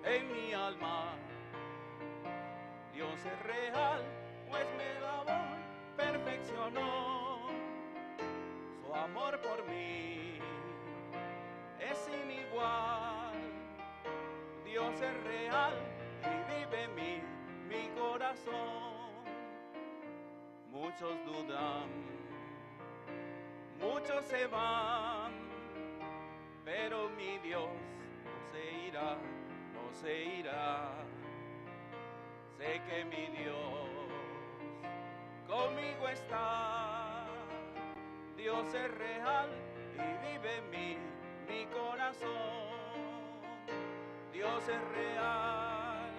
en mi alma. Dios es real, pues me lavó, perfeccionó. Su amor por mí es sin igual. Dios es real y vive en mí, mi corazón. Muchos dudan, muchos se van, pero mi Dios no se irá, no se irá. Sé que mi Dios conmigo está. Dios es real y vive en mí, mi corazón. Dios es real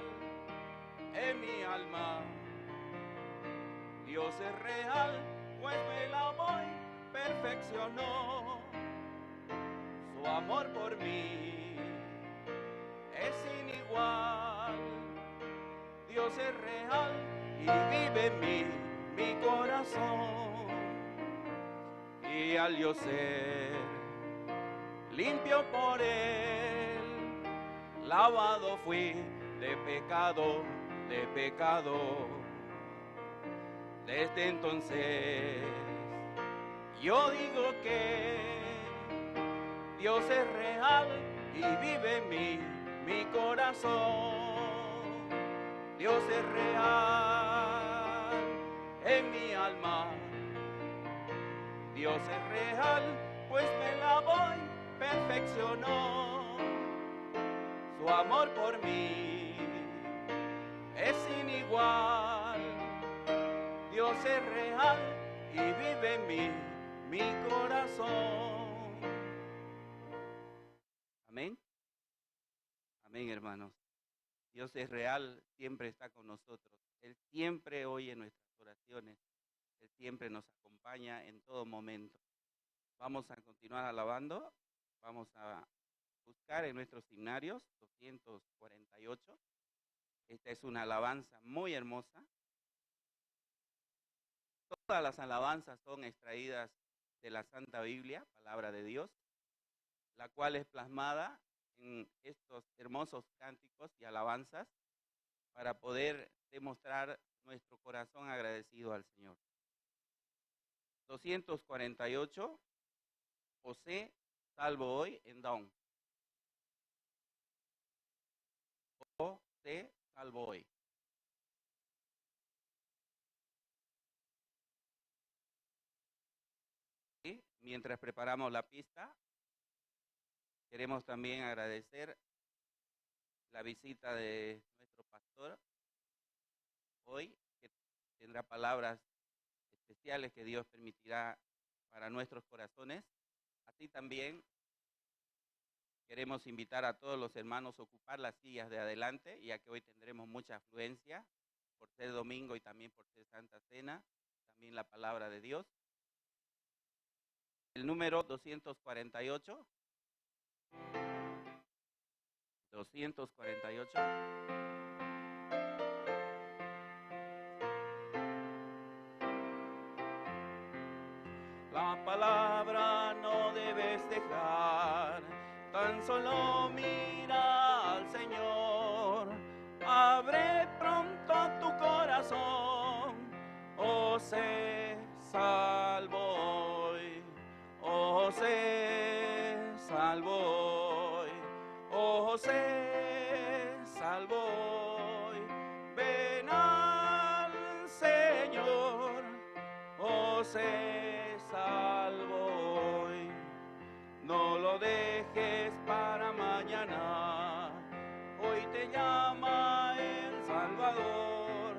en mi alma. Dios es real, pues me lavó y perfeccionó. Su amor por mí es sin igual. Dios es real y vive en mí, mi corazón. Y al yo ser limpio por Él, lavado fui de pecado, de pecado. Desde entonces yo digo que Dios es real y vive en mí, mi corazón. Dios es real en mi alma. Dios es real, pues me lavó y perfeccionó. Su amor por mí es sin igual. Dios es real y vive en mí, mi corazón. Amén. Amén, hermanos. Dios es real, siempre está con nosotros. Él siempre oye nuestras oraciones. Él siempre nos acompaña en todo momento. Vamos a continuar alabando. Vamos a buscar en nuestros himnarios 248. Esta es una alabanza muy hermosa. Todas las alabanzas son extraídas de la Santa Biblia, palabra de Dios, la cual es plasmada en estos hermosos cánticos y alabanzas para poder demostrar nuestro corazón agradecido al Señor. 248, José, salvo hoy en Down. José, salvo hoy. ¿Sí? Mientras preparamos la pista, queremos también agradecer la visita de nuestro pastor hoy, que tendrá palabras especiales que Dios permitirá para nuestros corazones. Así también queremos invitar a todos los hermanos a ocupar las sillas de adelante, ya que hoy tendremos mucha afluencia por ser domingo y también por ser Santa Cena, también la palabra de Dios. El número 248. 248. La palabra no debes dejar, tan solo mira al Señor. Abre pronto tu corazón, oh sé salvo hoy, oh sé salvo hoy, oh sé salvo hoy. Ven al Señor, oh sé salvo hoy. No lo dejes para mañana, hoy te llama el Salvador.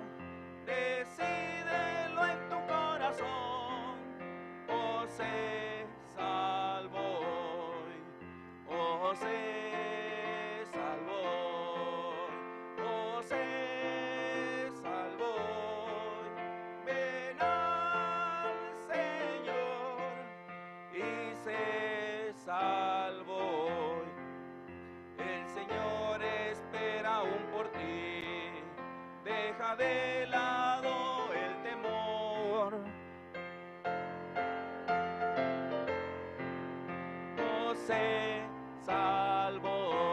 Decídelo en tu corazón, oh sé salvo hoy, oh sé salvo hoy, oh sé salvo hoy. Ven al Señor y sé salvo hoy. El Señor espera aún por ti. Deja de lado el temor. Oh sé salvo hoy.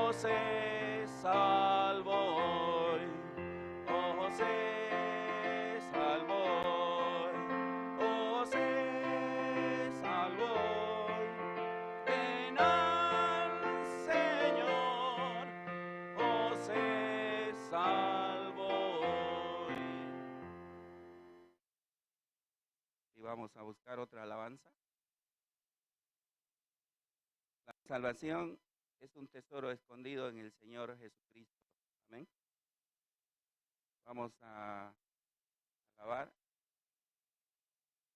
José, salvo hoy. Oh José, salvo hoy. Oh José, salvo hoy. Ven al Señor, José, salvo hoy. Y vamos a buscar otra alabanza. La salvación es un tesoro escondido en el Señor Jesucristo. Amén. Vamos a alabar.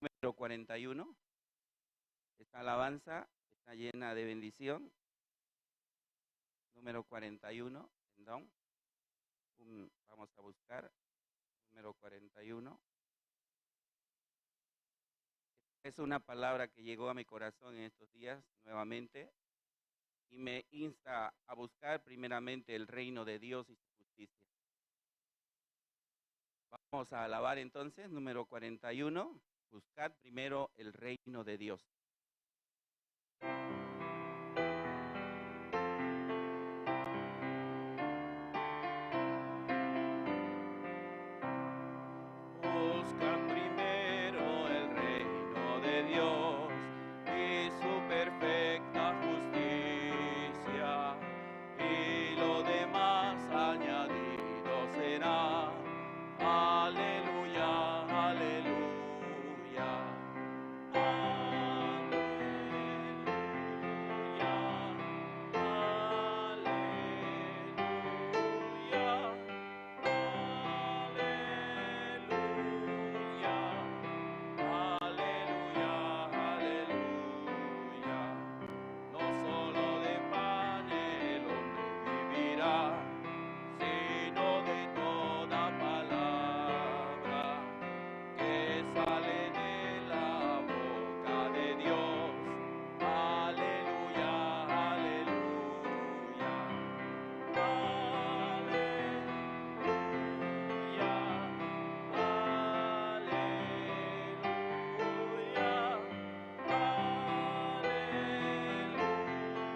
Número 41. Esta alabanza está llena de bendición. Número 41. En don. Vamos a buscar. Número 41. Es una palabra que llegó a mi corazón en estos días nuevamente y me insta a buscar primeramente el reino de Dios y su justicia. Vamos a alabar entonces, número 41, buscar primero el reino de Dios. Buscar primero el reino de Dios y su perfecta justicia, y lo demás añadido será. Aleluya, aleluya, aleluya, aleluya, aleluya. No solo de pan el hombre vivirá, sino de toda palabra que sale de la boca de Dios. Aleluya, aleluya,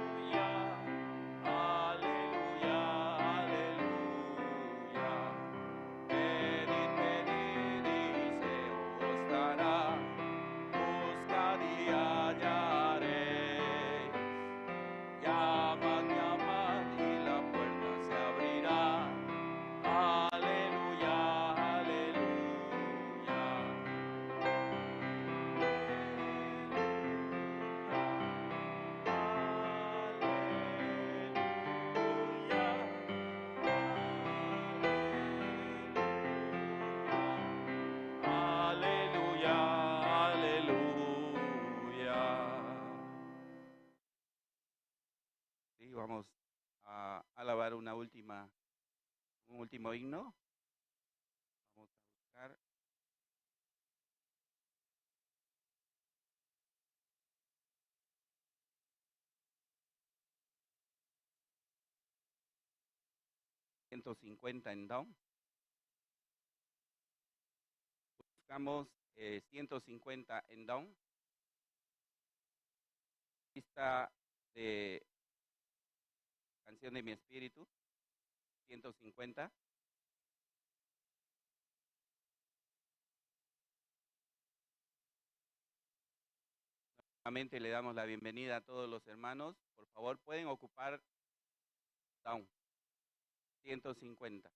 aleluya, aleluya, aleluya. Pedid, pedid y se os dará, buscad y hallaréis, llamad, llamad y la puerta se abrirá. Aleluya, aleluya, aleluya, aleluya. Sí, vamos a alabar un último himno. Vamos a buscar. $150 en down. Buscamos 150 en down. Lista de Canción de mi Espíritu, 150. Nuevamente le damos la bienvenida a todos los hermanos. Por favor, pueden ocupar down, 150.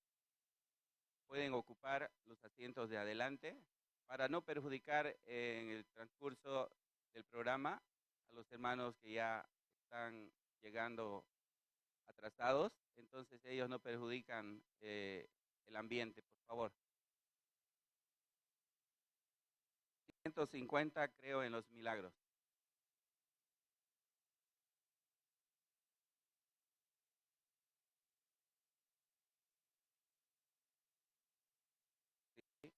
Pueden ocupar los asientos de adelante para no perjudicar en el transcurso del programa a los hermanos que ya están llegando atrasados. Entonces ellos no perjudican el ambiente, por favor. 150, creo en los milagros. ¿Sí?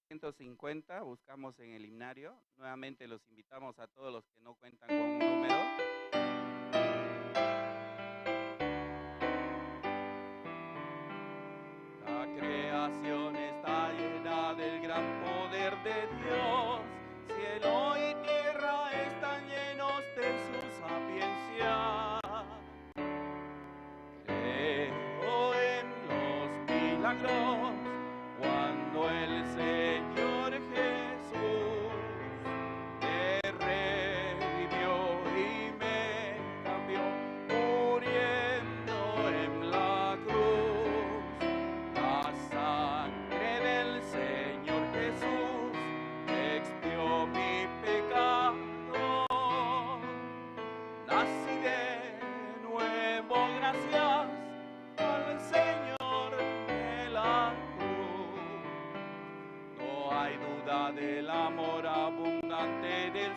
150, buscamos en el himnario. Nuevamente los invitamos a todos los que no cuentan con un número. La creación está llena del gran poder de Dios. Cielo y tierra están llenos del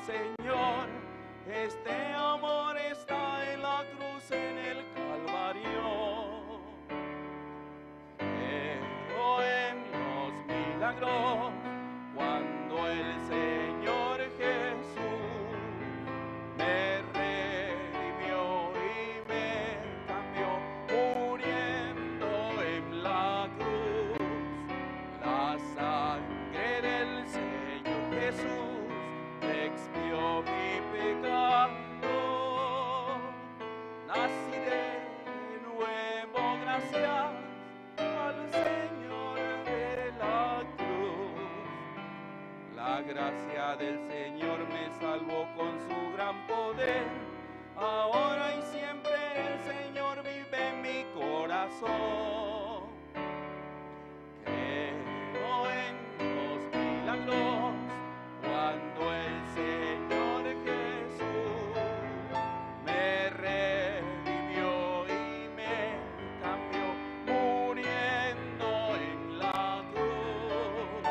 Señor. Este amor está en la cruz, en el Calvario. Creo en los milagros cuando el Señor Jesús me redimió y me cambió, muriendo en la cruz. La sangre del Señor Jesús expió mi pecado. Nací de nuevo gracias al Señor de la cruz. La gracia del Señor me salvó con su gran poder. Ahora y siempre el Señor vive en mi corazón. Creo en los milagros cuando el Señor Jesús me redimió y me cambió, muriendo en la cruz.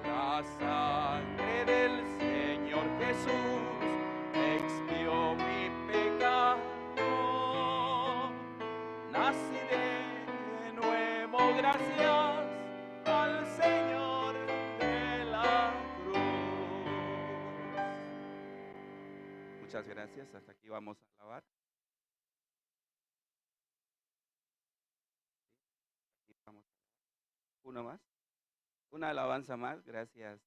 La sangre del Señor Jesús expió mi pecado. Nací de nuevo gracias al Señor de la cruz. Muchas gracias. Hasta aquí vamos a alabar. Aquí vamos. Uno más. Una alabanza más. Gracias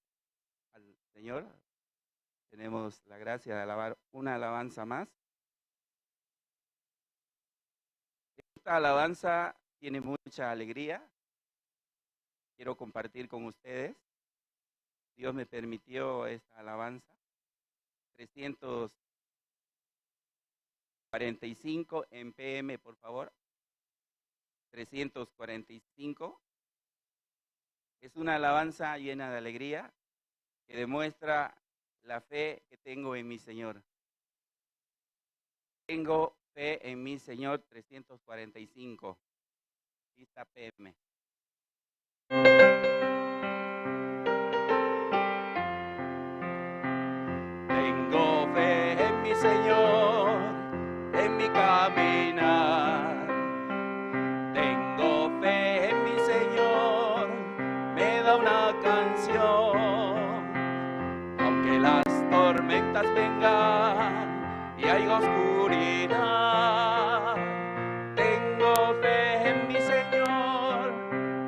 al Señor. Tenemos la gracia de alabar una alabanza más. Esta alabanza tiene mucha alegría. Quiero compartir con ustedes. Dios me permitió esta alabanza. 345 en PM, por favor. 345. Es una alabanza llena de alegría que demuestra la fe que tengo en mi Señor. Tengo fe en mi Señor. 345. Pista PM. Tengo fe en mi Señor, en mi caminar. Tengo fe en mi Señor, me da una canción. Aunque las tormentas vengan y hay oscuridad, tengo fe en mi Señor,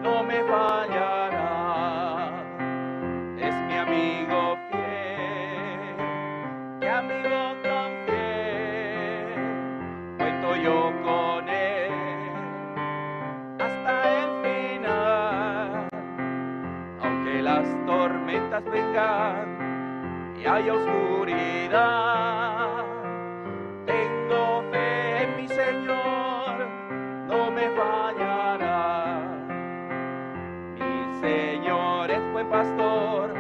no me fallará. Es mi amigo fiel, mi amigo tan fiel, cuento yo con él hasta el final. Aunque las tormentas vengan y hay oscuridad, tengo fe en mi Señor, no me fallará. Mi Señor es buen pastor,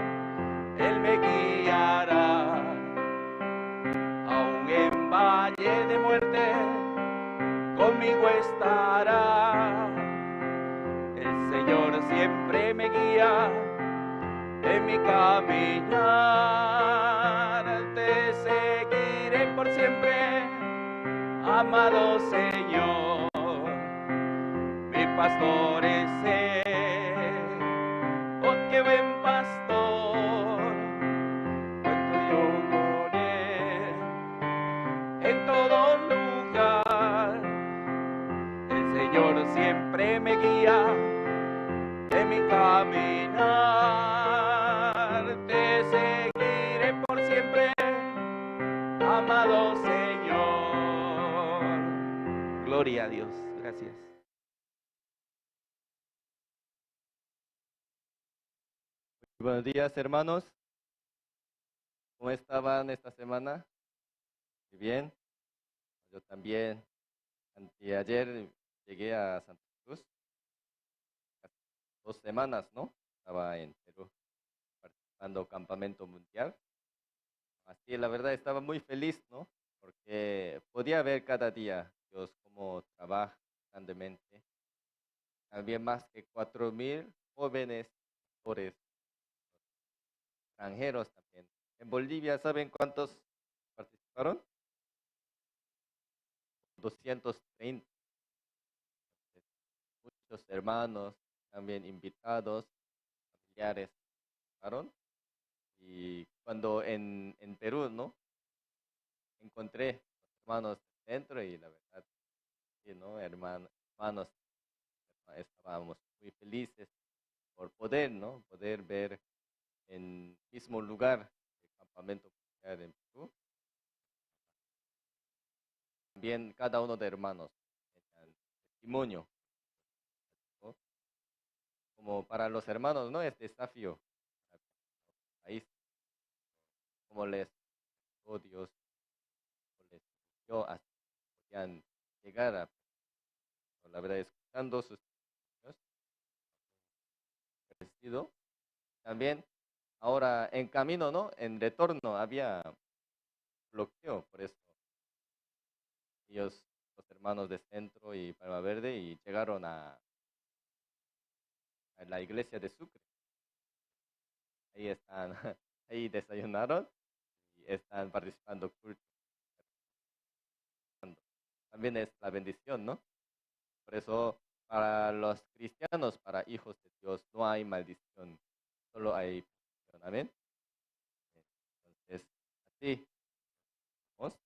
Él me guiará. Aun en valle de muerte, conmigo estará. El Señor siempre me guía en mi caminar. Te seguiré por siempre, amado Señor. Mi pastor es Él, oh qué buen pastor. Cuento yo con Él en todo lugar. El Señor siempre me guía en mi caminar. Te seguiré por siempre, amado Señor. Gloria a Dios. Gracias. Buenos días, hermanos. ¿Cómo estaban esta semana? Muy bien. Yo también. Ayer llegué a Santa Cruz. Casi 2 semanas, ¿no? Estaba en Perú participando campamento mundial. Así, la verdad, estaba muy feliz, ¿no? Porque podía ver cada día Dios cómo trabaja grandemente. También más que 4,000 jóvenes pastores extranjeros también en Bolivia, ¿saben cuántos participaron? 230. Muchos hermanos, también invitados, familiares participaron. Y cuando en Perú, ¿no? Encontré los hermanos dentro y la verdad, sí, ¿no? Hermanos, estábamos muy felices por poder, ¿no? Poder ver en el mismo lugar el campamento familiar en Perú. También cada uno de hermanos tenían testimonio, ¿no? Como para los hermanos, ¿no? Es desafío para el país, como les dio Dios, como les dio hasta que podían llegar a, la verdad, escuchando sus testimonios, agradecido. También ahora en camino, ¿no? En retorno había bloqueo, por eso ellos, los hermanos de Centro y Palma Verde, y llegaron a la iglesia de Sucre. Ahí están, ahí desayunaron y están participando culto. También es la bendición, ¿no? Por eso para los cristianos, para hijos de Dios, no hay maldición, solo hay bendición. Amén. Entonces, así, vamos.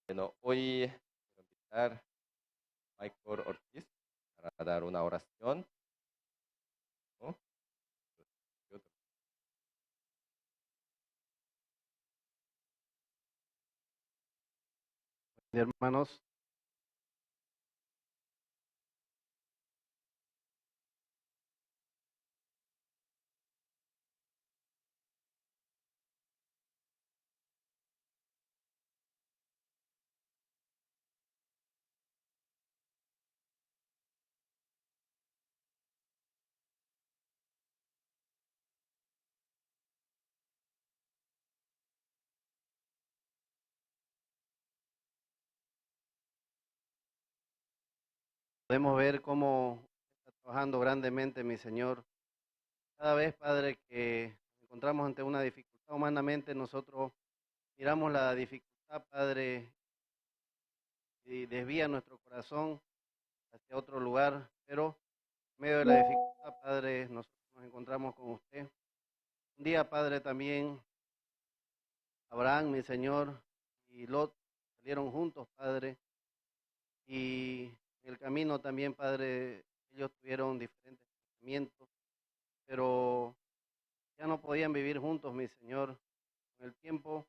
Bueno, hoy quiero invitar a Michael Ortiz para dar una oración, ¿no? Hermanos, podemos ver cómo está trabajando grandemente mi Señor. Cada vez, Padre, que nos encontramos ante una dificultad humanamente, nosotros miramos la dificultad, Padre, y desvía nuestro corazón hacia otro lugar, pero en medio de la dificultad, Padre, nosotros nos encontramos con usted. Un día, Padre, también Abraham, mi Señor, y Lot salieron juntos, Padre, y en el camino también, Padre, ellos tuvieron diferentes pensamientos, pero ya no podían vivir juntos, mi Señor. Con el tiempo,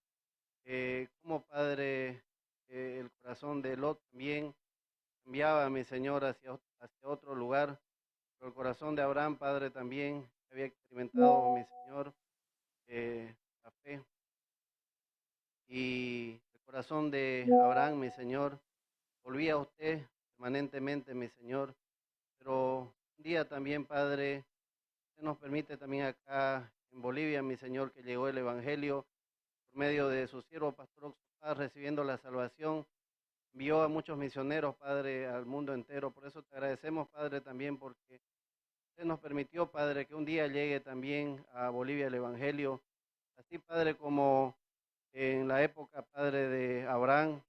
como Padre, el corazón de Lot también cambiaba, mi Señor, hacia otro lugar, pero el corazón de Abraham, Padre, también había experimentado, mi Señor, la fe. Y el corazón de Abraham, mi Señor, volvía a usted permanentemente, mi Señor. Pero un día también, Padre, usted nos permite también acá en Bolivia, mi Señor, que llegó el Evangelio por medio de su siervo Pastor Oxopaz, recibiendo la salvación. Envió a muchos misioneros, Padre, al mundo entero. Por eso te agradecemos, Padre, también porque usted nos permitió, Padre, que un día llegue también a Bolivia el Evangelio. Así, Padre, como en la época, Padre, de Abraham,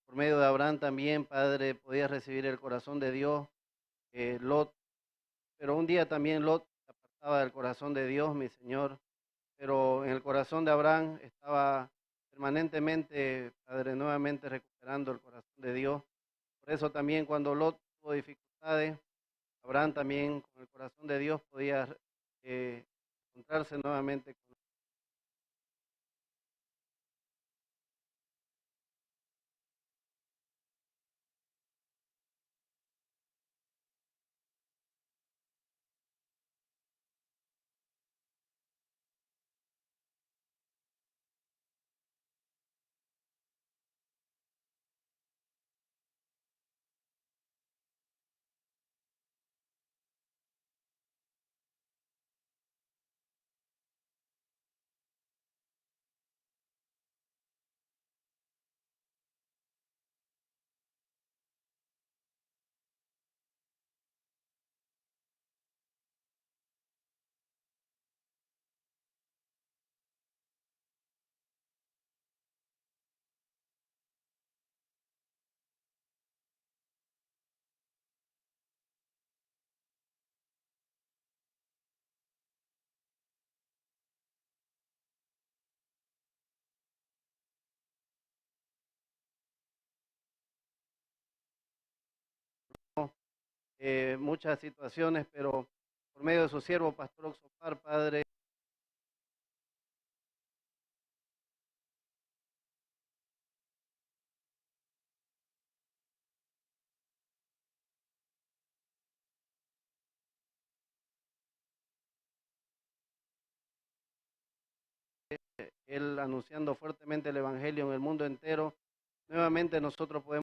por medio de Abraham también, Padre, podía recibir el corazón de Dios, Lot, pero un día también Lot se apartaba del corazón de Dios, mi Señor, pero en el corazón de Abraham estaba permanentemente, Padre, nuevamente recuperando el corazón de Dios. Por eso también cuando Lot tuvo dificultades, Abraham también con el corazón de Dios podía encontrarse nuevamente con muchas situaciones, pero por medio de su siervo, Pastor Oxopar, Padre, él anunciando fuertemente el Evangelio en el mundo entero, nuevamente nosotros podemos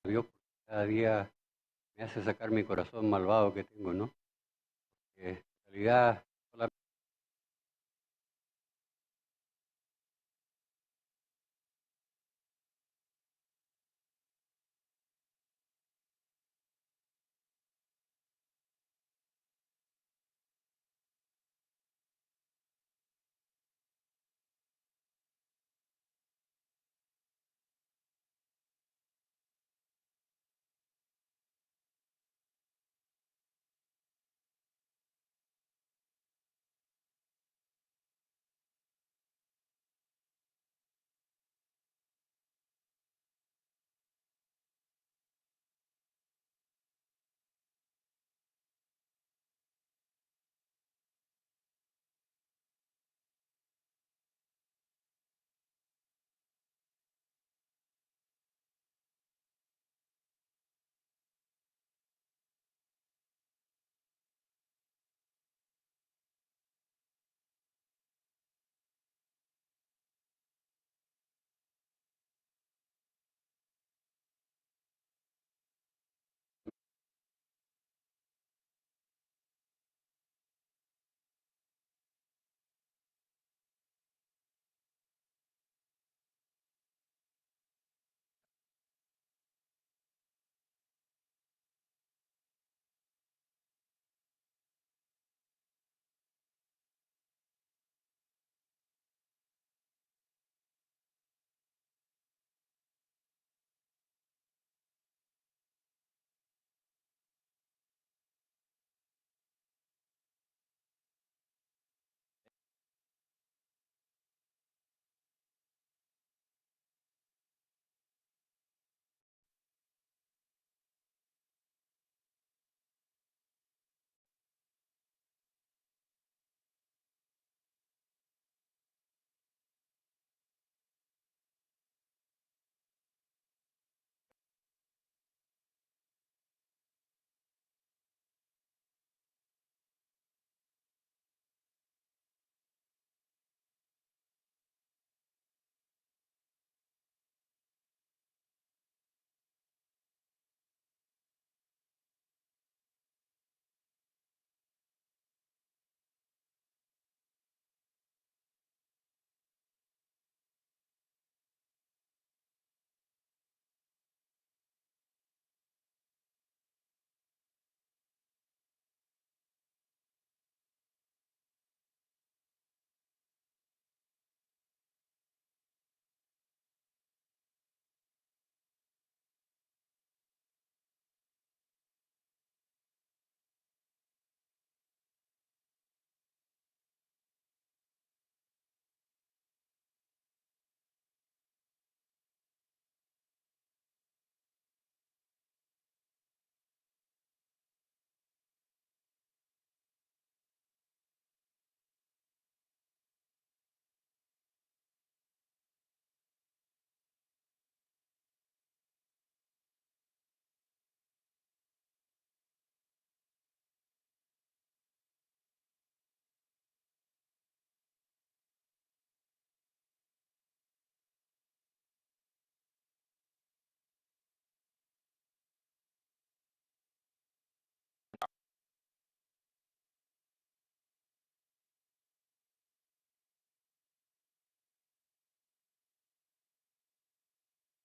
Dios cada día me hace sacar mi corazón malvado que tengo, ¿no? En realidad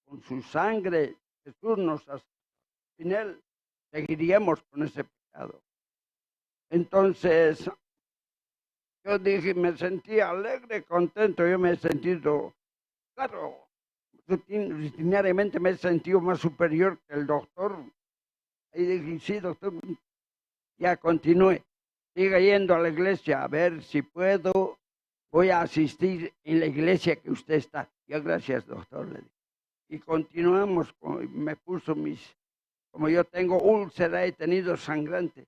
con su sangre, Jesús nos ha salvado. Sin Él seguiríamos con ese pecado. Entonces, yo dije, me sentí alegre, contento, yo me he sentido, claro, rutinariamente me he sentido más superior que el doctor. Y dije, sí, doctor, ya continúe, siga yendo a la iglesia, a ver si puedo, voy a asistir en la iglesia que usted está. Ya, gracias, doctor, le dije. Y continuamos, me puso como yo tengo úlcera, he tenido sangrante.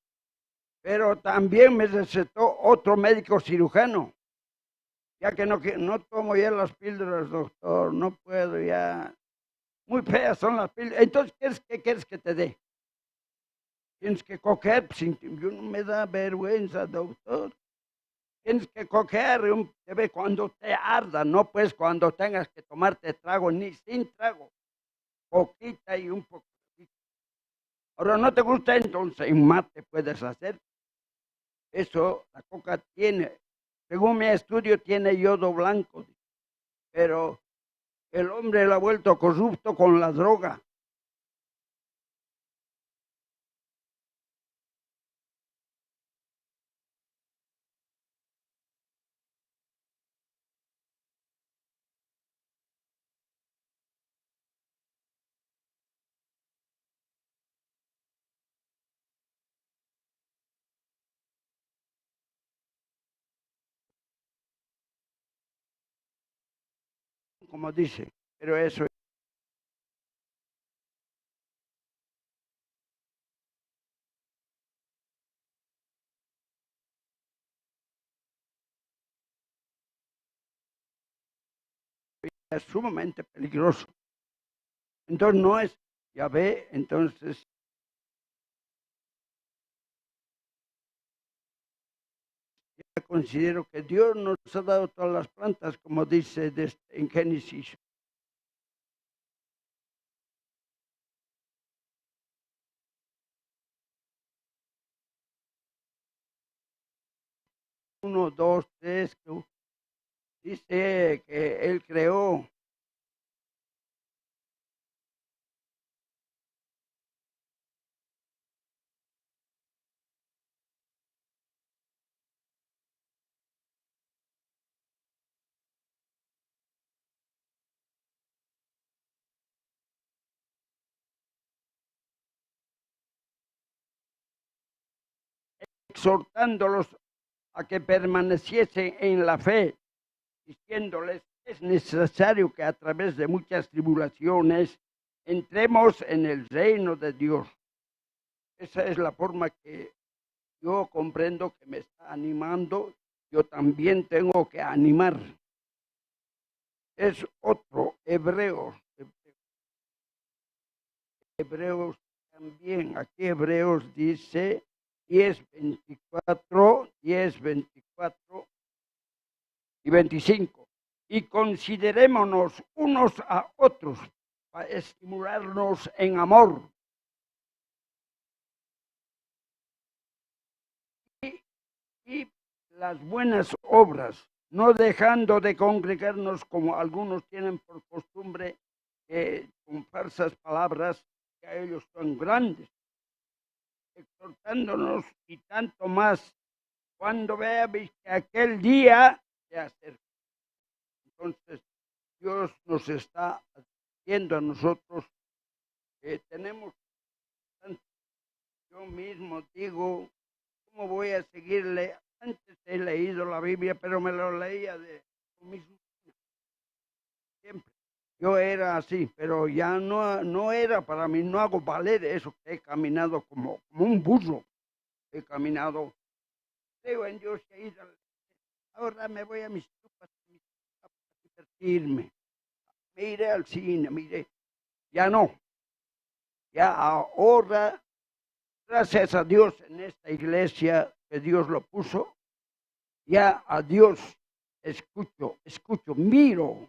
Pero también me recetó otro médico cirujano, ya que no tomo ya las píldoras, doctor, no puedo ya. Muy feas son las píldoras. Entonces, ¿qué quieres que te dé? Tienes que coger, yo no me da vergüenza, doctor. Tienes que coger cuando te arda, no pues cuando tengas que tomarte trago, ni sin trago. Poquita y un poquito. Ahora, ¿no te gusta? Entonces, en mate puedes hacer. Eso, la coca tiene, según mi estudio, tiene yodo blanco. Pero el hombre lo ha vuelto corrupto con la droga. Como dice, pero eso es sumamente peligroso. Entonces no es, ya ve, entonces ya considero que Dios nos ha dado todas las plantas, como dice en Génesis. Uno, dos, tres, dice que Él creó. Exhortándolos a que permaneciesen en la fe, diciéndoles, es necesario que a través de muchas tribulaciones entremos en el reino de Dios. Esa es la forma que yo comprendo que me está animando. Yo también tengo que animar. Es otro, Hebreos también, aquí Hebreos dice 10:24 y 25. Y considerémonos unos a otros para estimularnos en amor. Y las buenas obras, no dejando de congregarnos como algunos tienen por costumbre, con falsas palabras, que a ellos son grandes, exhortándonos y tanto más cuando veáis que aquel día se acerca. Entonces, Dios nos está haciendo a nosotros que tenemos, yo mismo digo, ¿cómo voy a seguirle? Antes he leído la Biblia, pero me lo leía de mismo siempre. Yo era así, pero ya no era para mí, no hago valer eso, que he caminado como un burro. He caminado, creo en Dios, ahora me voy a mis chupas, a divertirme. Me iré al cine, ya no. Ya ahora, gracias a Dios en esta iglesia que Dios lo puso, ya a Dios escucho, miro.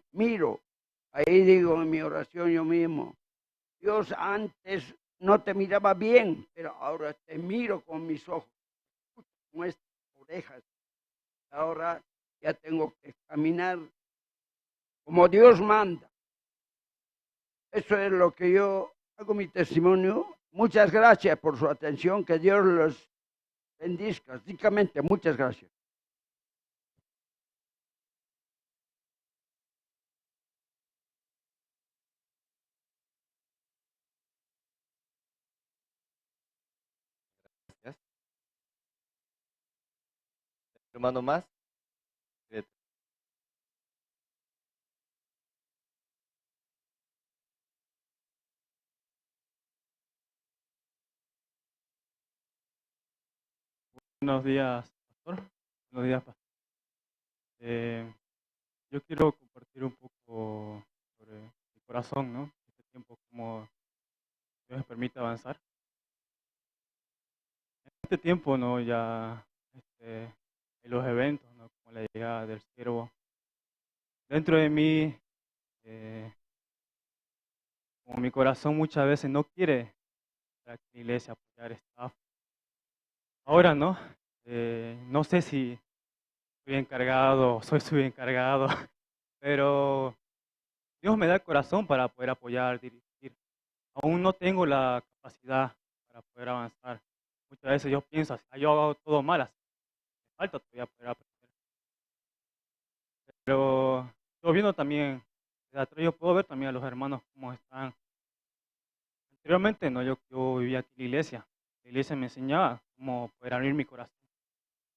Ahí digo en mi oración yo mismo, Dios, antes no te miraba bien, pero ahora te miro con mis ojos, con estas orejas. Ahora ya tengo que caminar como Dios manda. Eso es lo que yo hago mi testimonio. Muchas gracias por su atención. Que Dios los bendizca. Ricamente, muchas gracias. Gracias. Hermano más. Buenos días, pastor. Buenos días, pastor. Yo quiero compartir un poco sobre mi corazón, ¿no? Este tiempo, como Dios me permite avanzar. En este tiempo, ¿no? Ya, en los eventos, ¿no? Como la llegada del siervo. Dentro de mí, eh, como mi corazón muchas veces no quiere estar aquí en la iglesia, apoyar staff. Ahora, ¿no? No sé si soy encargado o soy subencargado, pero Dios me da el corazón para poder apoyar, dirigir. Aún no tengo la capacidad para poder avanzar. Muchas veces yo pienso, yo hago todo mal, así me falta todavía poder aprender. Pero yo viendo también, desde atrás yo puedo ver también a los hermanos cómo están. Anteriormente, no, yo vivía aquí en la iglesia. La iglesia me enseñaba cómo poder abrir mi corazón.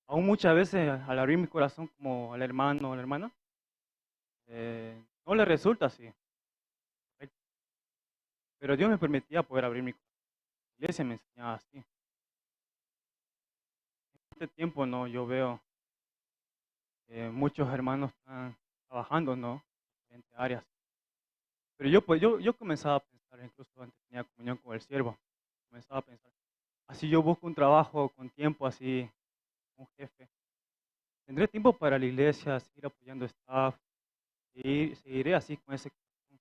Aún muchas veces al abrir mi corazón como al hermano o a la hermana, no le resulta así. Pero Dios me permitía poder abrir mi corazón. La iglesia me enseñaba así. En este tiempo, no, yo veo muchos hermanos están trabajando, ¿no? En diferentes áreas. Pero yo, pues, yo comenzaba a pensar, incluso antes tenía comunión con el siervo, comenzaba a pensar, así yo busco un trabajo con tiempo, así, un jefe. Tendré tiempo para la iglesia, seguir apoyando staff, y seguiré así con ese corazón.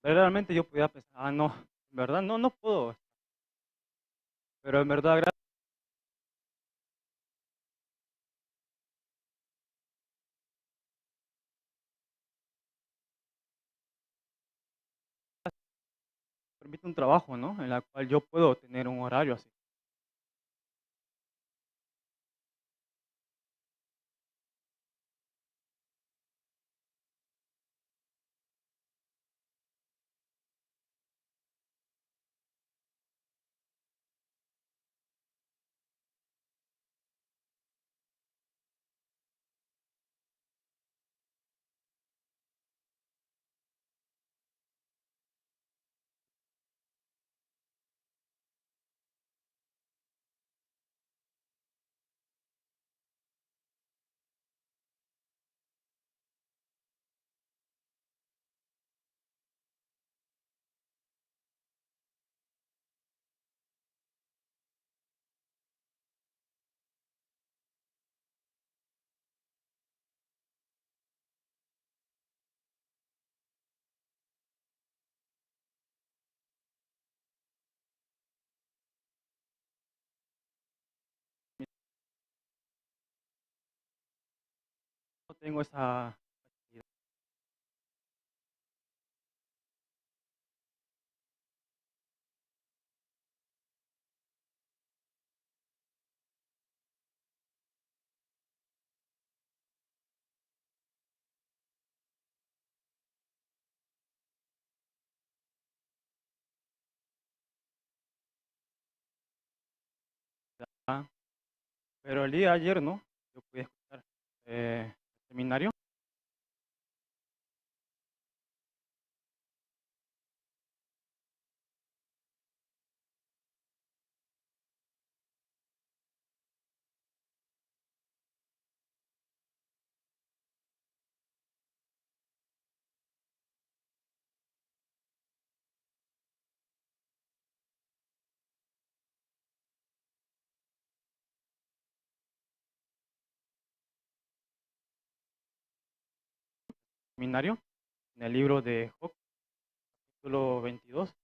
Verdaderamente yo podía pensar, no, en verdad no puedo. Pero en verdad, gracias, permite un trabajo, ¿no? En la cual yo puedo tener un horario así. No tengo esa facilidad. Pero el día de ayer, ¿no? Yo pude escuchar el seminario. Seminario en el libro de Job, capítulo 22.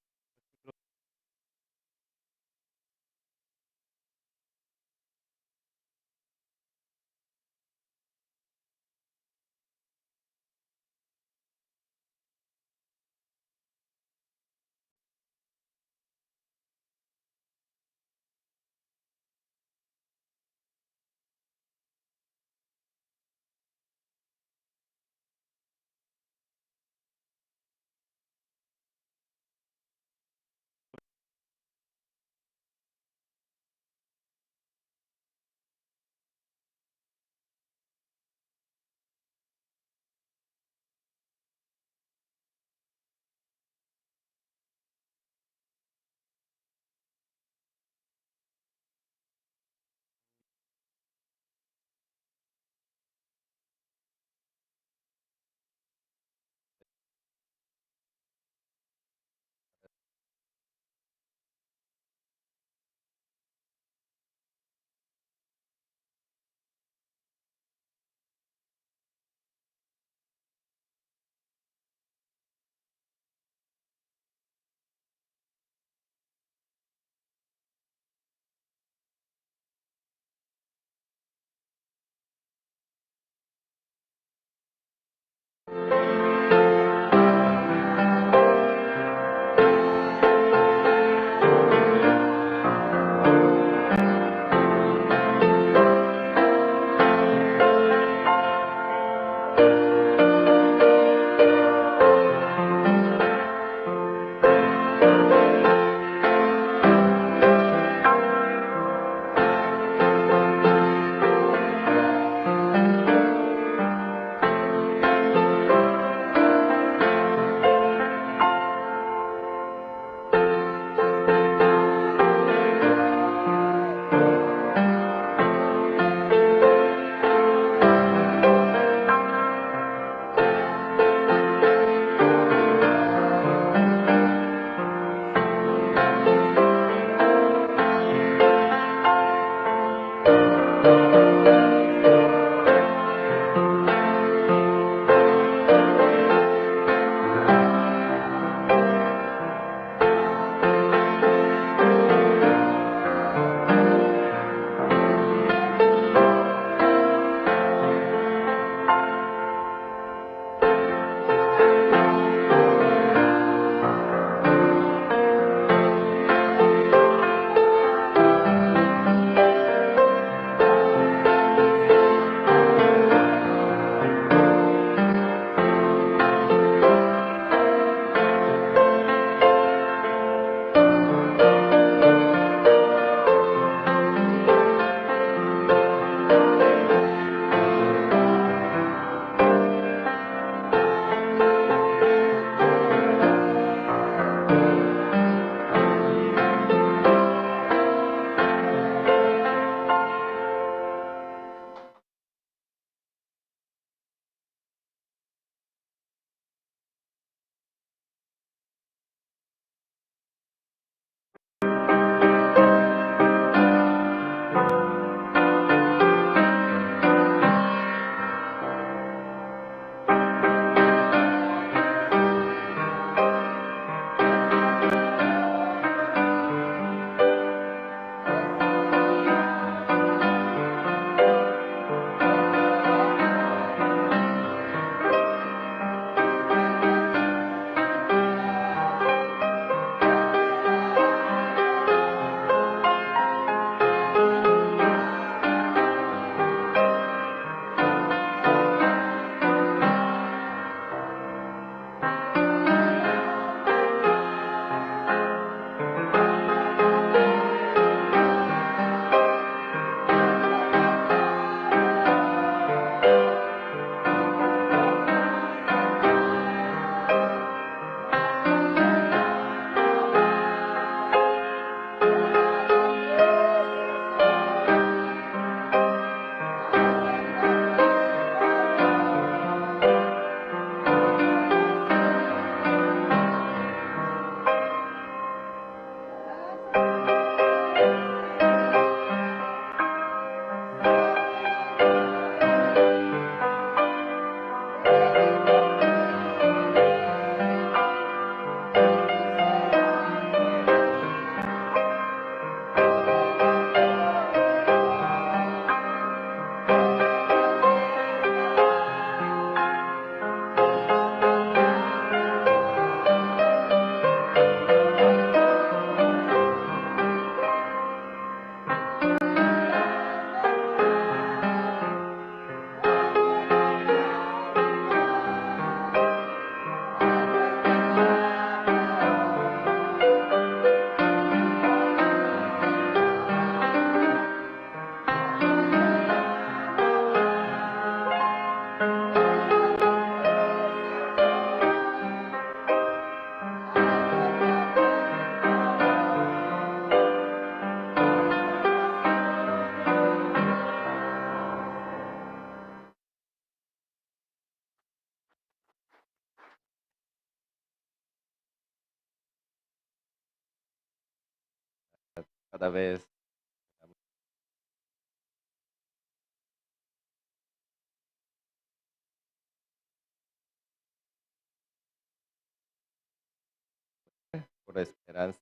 Cada vez por esperanza.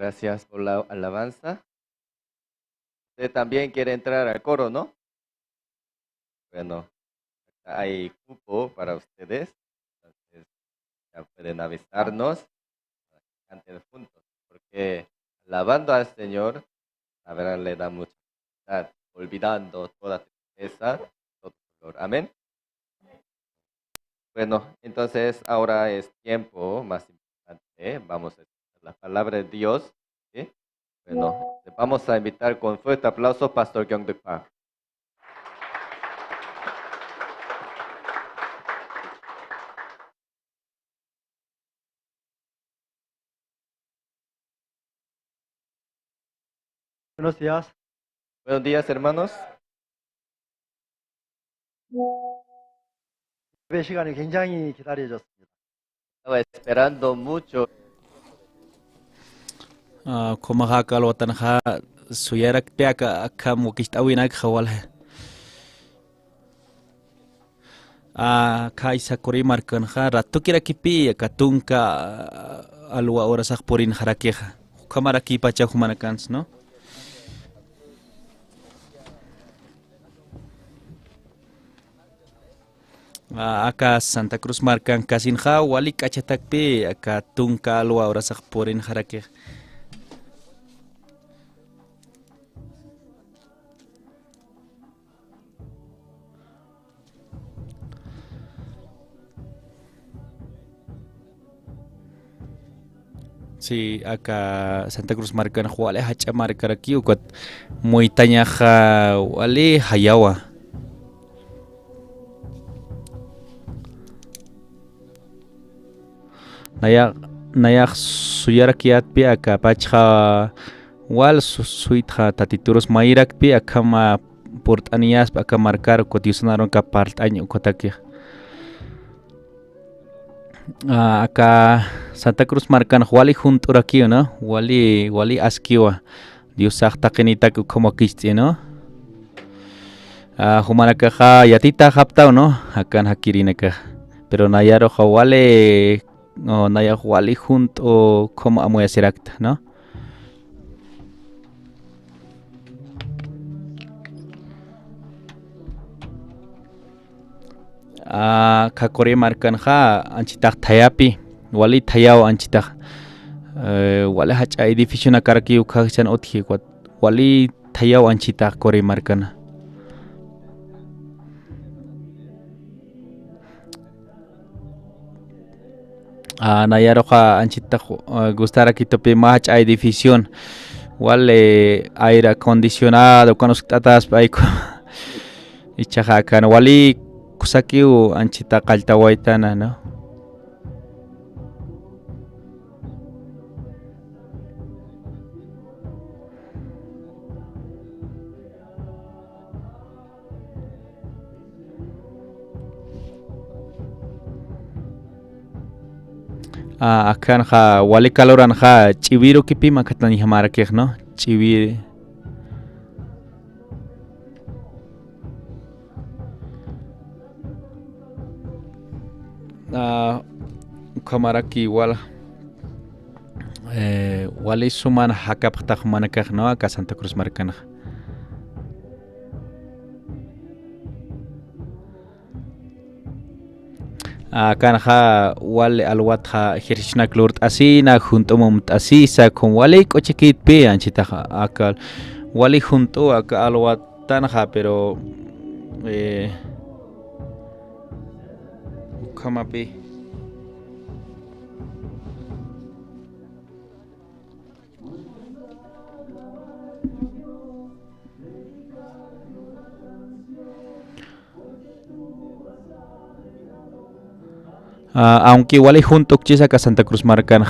Gracias por la alabanza. Usted también quiere entrar al coro, ¿no? Bueno, hay cupo para ustedes. Entonces, ya pueden avisarnos para que canten juntos. Porque alabando al Señor, la verdad le da mucha felicidad, olvidando toda tristeza, todo dolor. Amén. Bueno, entonces ahora es tiempo más importante. Vamos a escuchar la palabra de Dios. ¿Sí? Bueno, le vamos a invitar con fuerte aplauso Pastor Gyeongdeuk Park. Buenos días. Buenos días, hermanos. 예배 시간이 굉장히 기다려졌습니다. Estaba esperando mucho. Kumahakalwatan ha suyarak piaka akam wakishtawinak hawalhe. Kaisa kurimarkan ha ratukira kipi katunka alwa orasak purin harakeha. Kamaraki pacha humanakans, no? Aka Santa Cruz markan kasinha wali kachatakpi aka tunka alwa orasak purin harakeha. Sí, acá Santa Cruz marcan wale hacha marcar aquí ukot muy tañaja wale hayawa. Nayak suyara kiat pi acá pacha wal suitha tatituros mairak pi acá ma port anias acá marcar ukot yusunaron ka part año ukotaki. Acá Santa Cruz marcan wali junto aquí, ¿no? Wali askiwa. Dios sakta kenita como kisti, ¿no? Humanaka yatita haptao, ¿no? Akan hakirinaka. Pero nayaro wale no naya wali junto como amoya serakta, ¿no? Kakore marcan anchitak tayapi. Wali tayao anchitak wali hacha edificio na karaki ukakchan othi kwat wali tayao anchitak kore markana nayaro ka anchitak gustara kitope ma hacha edificio wale aire acondicionado con los tatas paiko ichaja kan wali kusakiu anchitak altawaitana, no? Akan wali kaloran chiviru kipi makatan ihamarakeh, no? Chivir kamaraki wali suman hakaptak manakah, no? Acá Santa Cruz markan. Kan wale alwat hirishnak lurt asina junto mom asisa con wale kochekit pe anchita akal wale junto aka alwat tanja pero kama pe aunque igual hay junto chisa que Santa Cruz marcan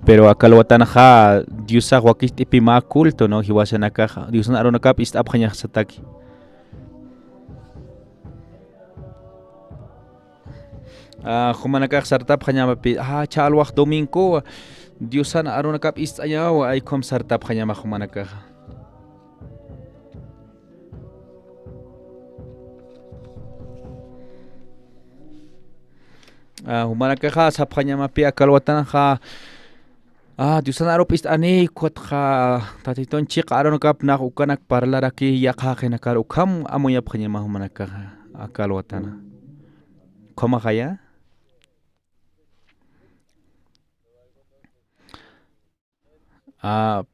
pero acá lo tan diusa wakis tipima culto, no hiwasan acá diusan arona kap ist abhanya sataki humanaka sartap hanya mapi chal wak domingo diusan arona kap ist ayaw ay kom sartap hanya ma humanaka humanaka sapanya mapi akal watan Dios na arop ist ani kot kha tatiton chik aron kap na ukanak parlara ki yakha na kar ukam amoya phanya mahumanaka akal watana koma khaya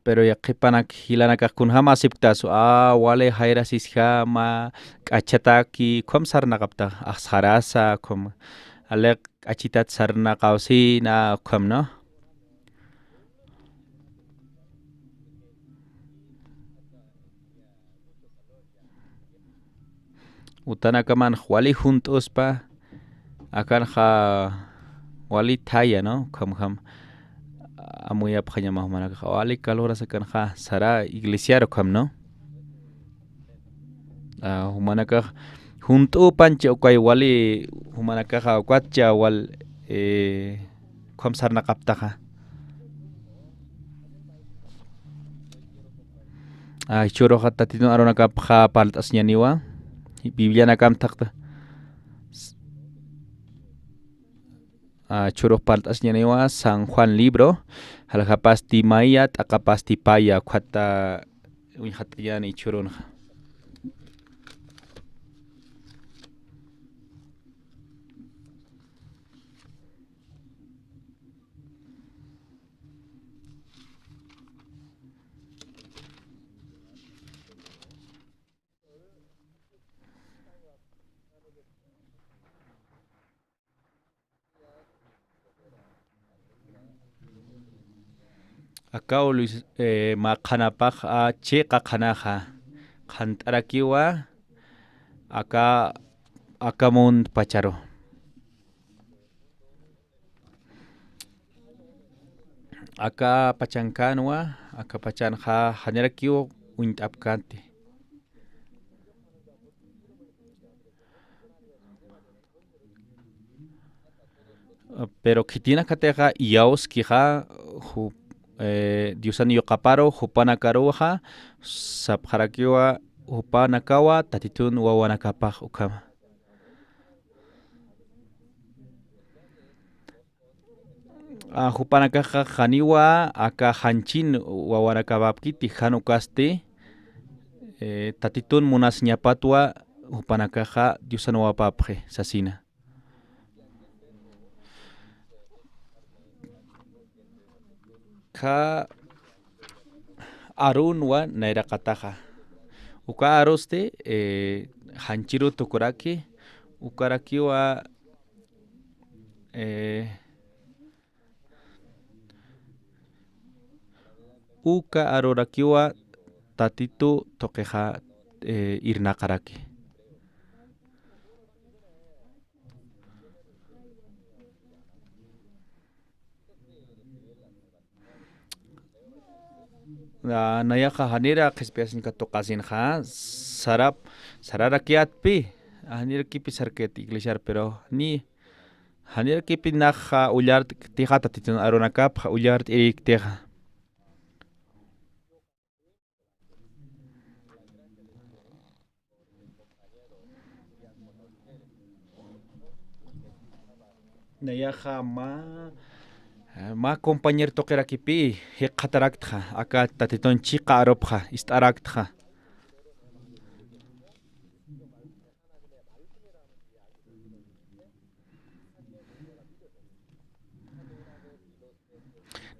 pero ya kipanak hilanak kun hama siptasu wale haira sisha ma kachataki kom sarna kapta sarasa kom alek achitat sarna kausi na kom no utana kaman wali juntos pa akan kha wali thaya no kom amuya phanya mahmana ka wali kalora sakan kha sara iglesia ro kam no humana ka junto panche kai wali humana ka kwacha wal kom sarna kapta kha choro khatta tino arona ka pha palt asnya niwa biblia na kam takta choro palt asnya niwa San Juan libro halhapasti maya takapasti paya khata unhatiyani choron Akau Luis makhanapaj che qaqanaja qant'arakiwa akamun pacharo aka pachankanwa aka pachanja hanerakiw unt'apkanti pero kitina kateja iawskija Diusan yokaparo hupana karuja sapharakiwa hupana kawa tatitun wawanakapaj ukama hupana kaja janiwa aka hanchin wawanakabapkiti hanukaste tatitun munas ñapatwa hupana kaja Diusan wapapje sasina ka arunwa nairakataja uka aroste hanchiru tukuraki ukarakiwa uka arorakiwa tatitu tokeja irnakaraki nayaka hanira qhispiasin katoqasinja sararakiatpi hanira kipi sarket iglesia pero ni hanira kipi naja ullart tija tatitun aronakapja ullart irikteja nayaja ma compañero toqerakipi hiqatarakta aka tatiton chiqa aropja ist'arakta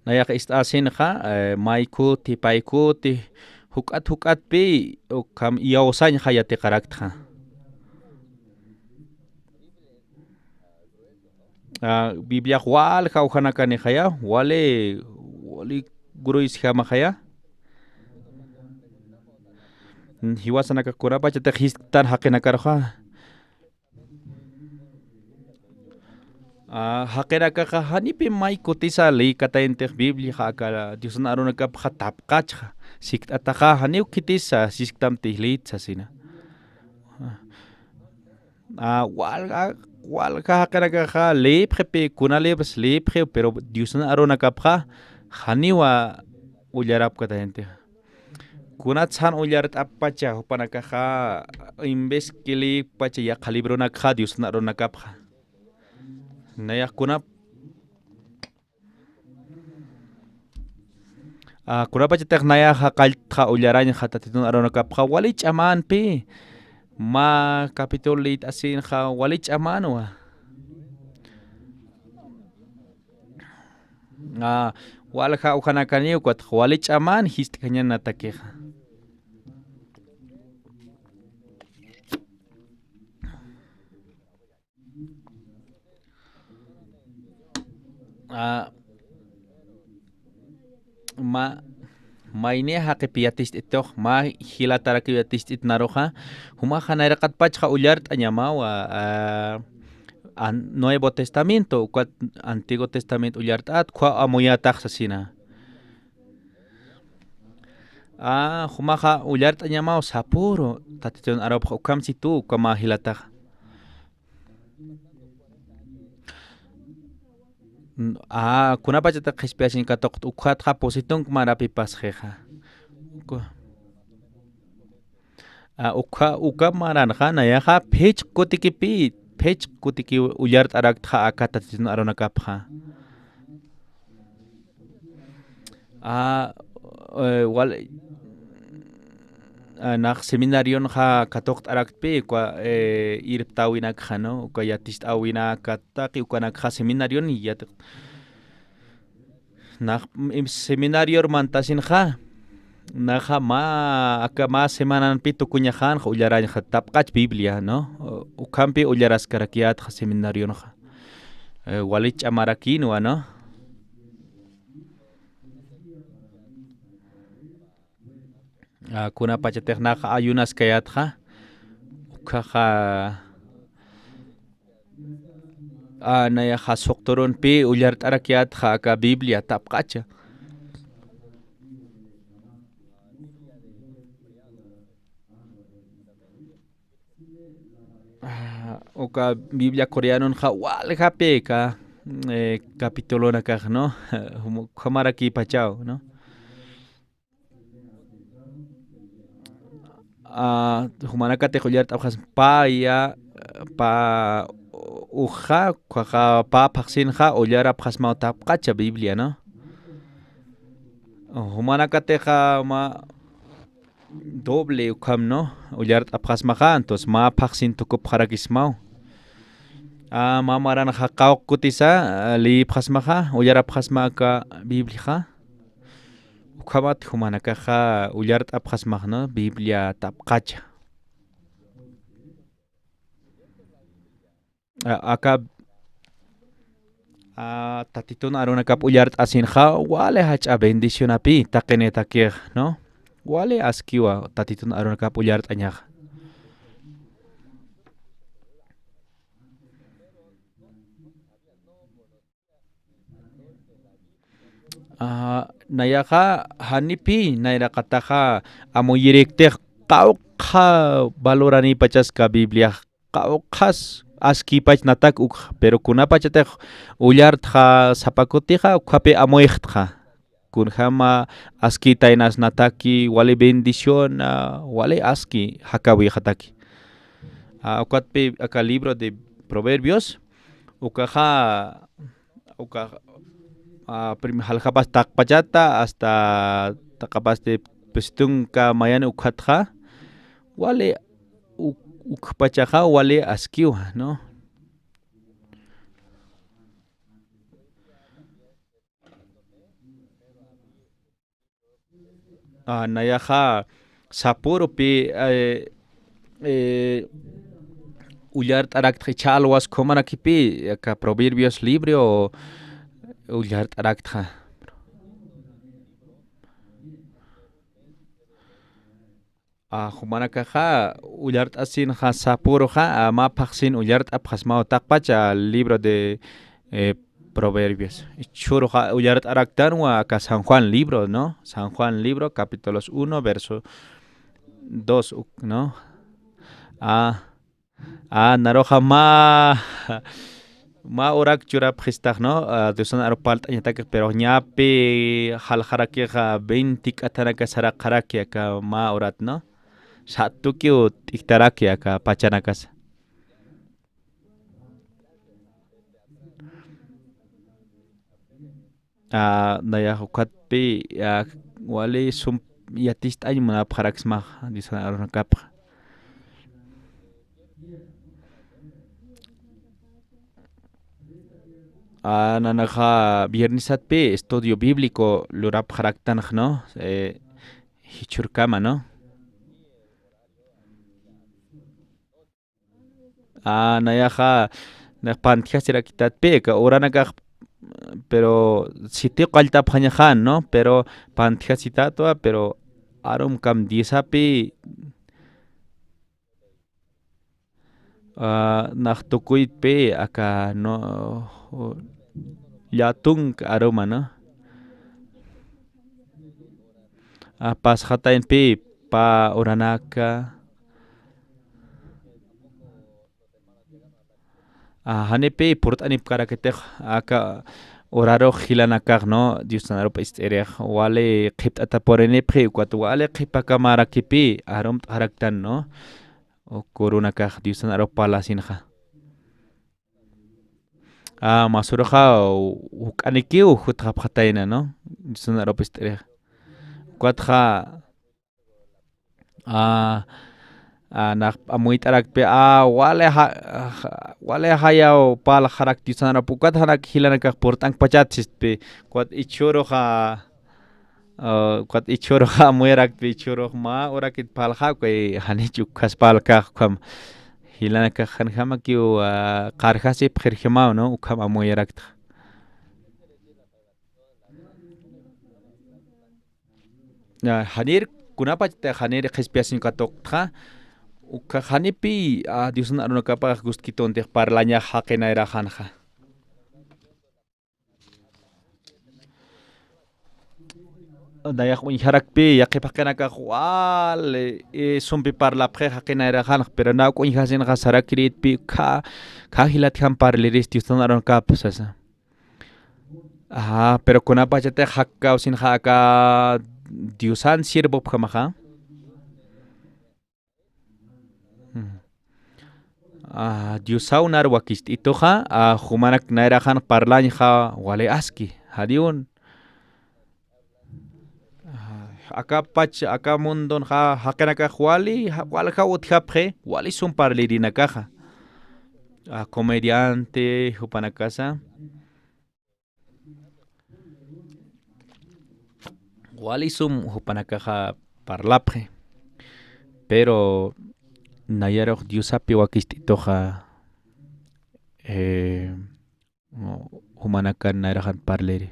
nayaqa ist'asinja maykuti paykuti huk'atpi kam iyawsañja yatiqarakta Biblia wal hauhanakani haya wale guruis hama haya hiwasanaka kurapa chata histan hakenakarha hakenaka hanipi may kutisa ley katainte Biblia haka Diusan aronaka phatapqach siktataja haniu kitisa siktamti sasina wal kahakanaka lepre kuna lebres lepre pero Dios na aronakapja haniwa ullarap kata gente kuna tsan ullarat apacha hupanakaja imbeskili pacha ya kalibronakja Dios na aronakapja naya kuna Kunapachatek nayaja kaltja ullaraña jatatitun aronakapja walich amanpi ma capitulit asinja walich amanwa walja ujanakaniw kwat walich aman histkaña natakeja Mainia haqipiyatisht itoq ma hilatarakiyatisht naroja huma hanayrakat pachja ullart añamawa Nuevo Testamento cuat Antiguo Testamento ullartat kwa amoyataj sasina humaja ullart añamaw sapuro tatiton arabja ukamsitu kama hilataj kunapachata qhispiyashin katoq ukhatja positun marapi pasjeja uka maranja nayaja phech kutikipi phech kutiki ullart araktja akatatiton aronakapja naj seminarion ja katoq arakpi kwa irptawinakja no uka yatist awinakataqi ukanakja seminarion yat naj seminarior mantasinja naja aka ma semananpi tukuñajan ullarañja tapqach Biblia no ukampi ullaraskarakiatja seminarionja walich amarakinwa no kunapachatek naja ayunaskayatja ukaja nayaja suqturunpi ullart arakiatja aka Biblia tapqacha uka Biblia coreanonja waljapi ka capitulonakaj no hamaraki pachao no humanakatej ullart abjas paya pa uja kwaja pa pajsinja ullar abjasmaw tapqacha Biblia no humanakateja ma doble ukam no ullart abjasmaja entonces ma pajsin tukupjarakismaw ma maranja qawq kutisa lipjasmaja ullar abjasmaka Bibliaja ukamat humanakaja ullart abjasmaj no Biblia tapqacha aka tatitun aronakap ullart asinja wale hach'a bendición api taqenetakej no wale askiwa tatitun aronakap ullart añaj nayaja hanipi nayraqataja amoyiriktej qawqa valorani pachaska Biblia qawqas askipach natak pero kunapachatej ullartja sapakutija ukhapi amoyqtja kunjama askitaynas nataki wale bendición wale aski hakawijataki ukatpi aka libro de Proverbios ukaja haljapas taqpachata hasta taqapas de pestunka mayan ukhatja wale ukpachaja wale askiwa no nayaja sapuropi ullart araktja chalwas komanakipi aka Proverbios libro ullart araktja humanakaja ullart asinja sapuroja ma pajsin ullart abjasmaw taqpacha libro de Proverbios churoja ullart araktanwa aka San Juan libro no San Juan libro capítulos 1 verso 2 no naroja ma orak churap jistaj no deson aropalt añatak pero ñapi haljarakija 20 katanaka saraqaraki aka ma orat no satuki tiktaraki aka pachanakas naya hukatpi wale sum yatist ay mana parax mag Dios anaron kap nanaja viernes atpe estudio bíblico lurap haraktan no hichurkama no nayaja napantia será quitatpe ka oranaka pero si te falta pañajan no pero pantia citatua pero arum kam disapi naktukuit pe aka no yatung aroma no pas hatain pe pa oranaka hanepe purt anip karaketek aka oraro hilanakak no Dios sanaro pa isterek wale qipt ataporene pre kwat wale qipa kamara kipi arum haraktan no o corona kak Dios sanaro palasinja masuroja ukanikiu hutrap hataina no Dios sanaro pa isterek kwatja nak amuit arak pe wale hayao pal harak tisana pukat hanak hilana kak portang pachat pe kwat ichoro ha muerak pe ichoro ma orakit pal ha kwe hanichuk kas pal kak kam hilana kak han hama kiu qarhasi pkhirhima no ukam amuerak hanir kunapa te hanir khispiasin katok tha ukahanipi Dios naron kapag guskiton te parlanya hakena era hanja dayak un harakpi yakipakena ka wale sumpi parla pre hakena era hanja pero na ko inhasen gasara kirit pi hilat ham parleris Dios naron kapsasa pero kunapa te hakka usin haka Diosan sirbo pkamaha Diosau nar wakist itoja humanak nairajan parlañja wale aski hadiun aka pach aka mundon hakenaka wali utjapje wali son parlirina caja comediante hupanakasa wali son hupanakaja parlapje pero nayarok Diosapi wakistitoja humanakan nairajan parleri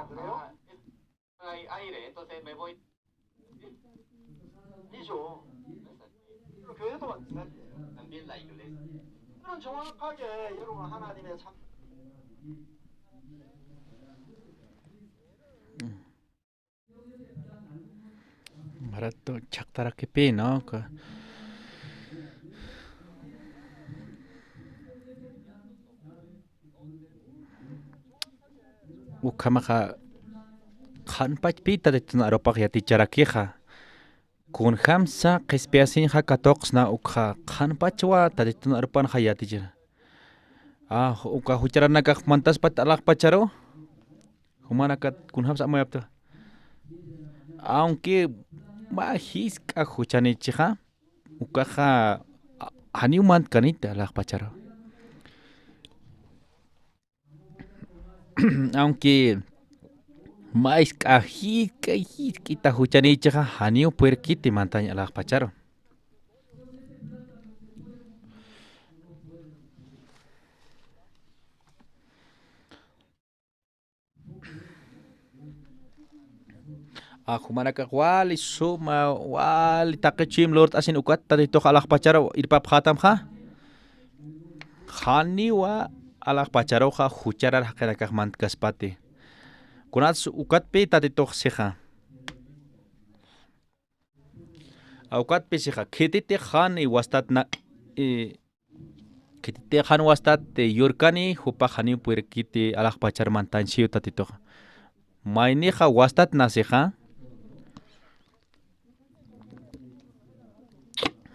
¿Creo? Hay aire, entonces me voy. 아니죠. 교회도 마찬가지예요. También la iglesia. 이런 정확하게 여러분 하나님의 참 Barato chaktara kepi, ¿no? Ukamaha Hanpach pita de tunaropak ya ticharakeja. Kun hamsa kespiasin hakatoxna ukha hanpachwa ta de tunaropan hayatijera. Uka hucharanaka mantas patalak pacharo. Humanakat kun hamsa mayapta. Aunque mahiska huchanichija ukaja haniuman kanita la pacharo. Aunque mais kita huchanichija haniu puerkiti mantaña la pacharo. Humanaka wali suma wali takachim lord asin ukat tadi to halak pacharo irpap khatam ha Haniwa alak pacharoja hucharar hakerakak mantkaspati. Kunats ukatpi tatitoxija. Aukatpi sija kititi hani wastat na kititi han wastat yurkani hupa hani puirkiti alak pachar mantanchiu tatitoja. Mainija wastat nasija.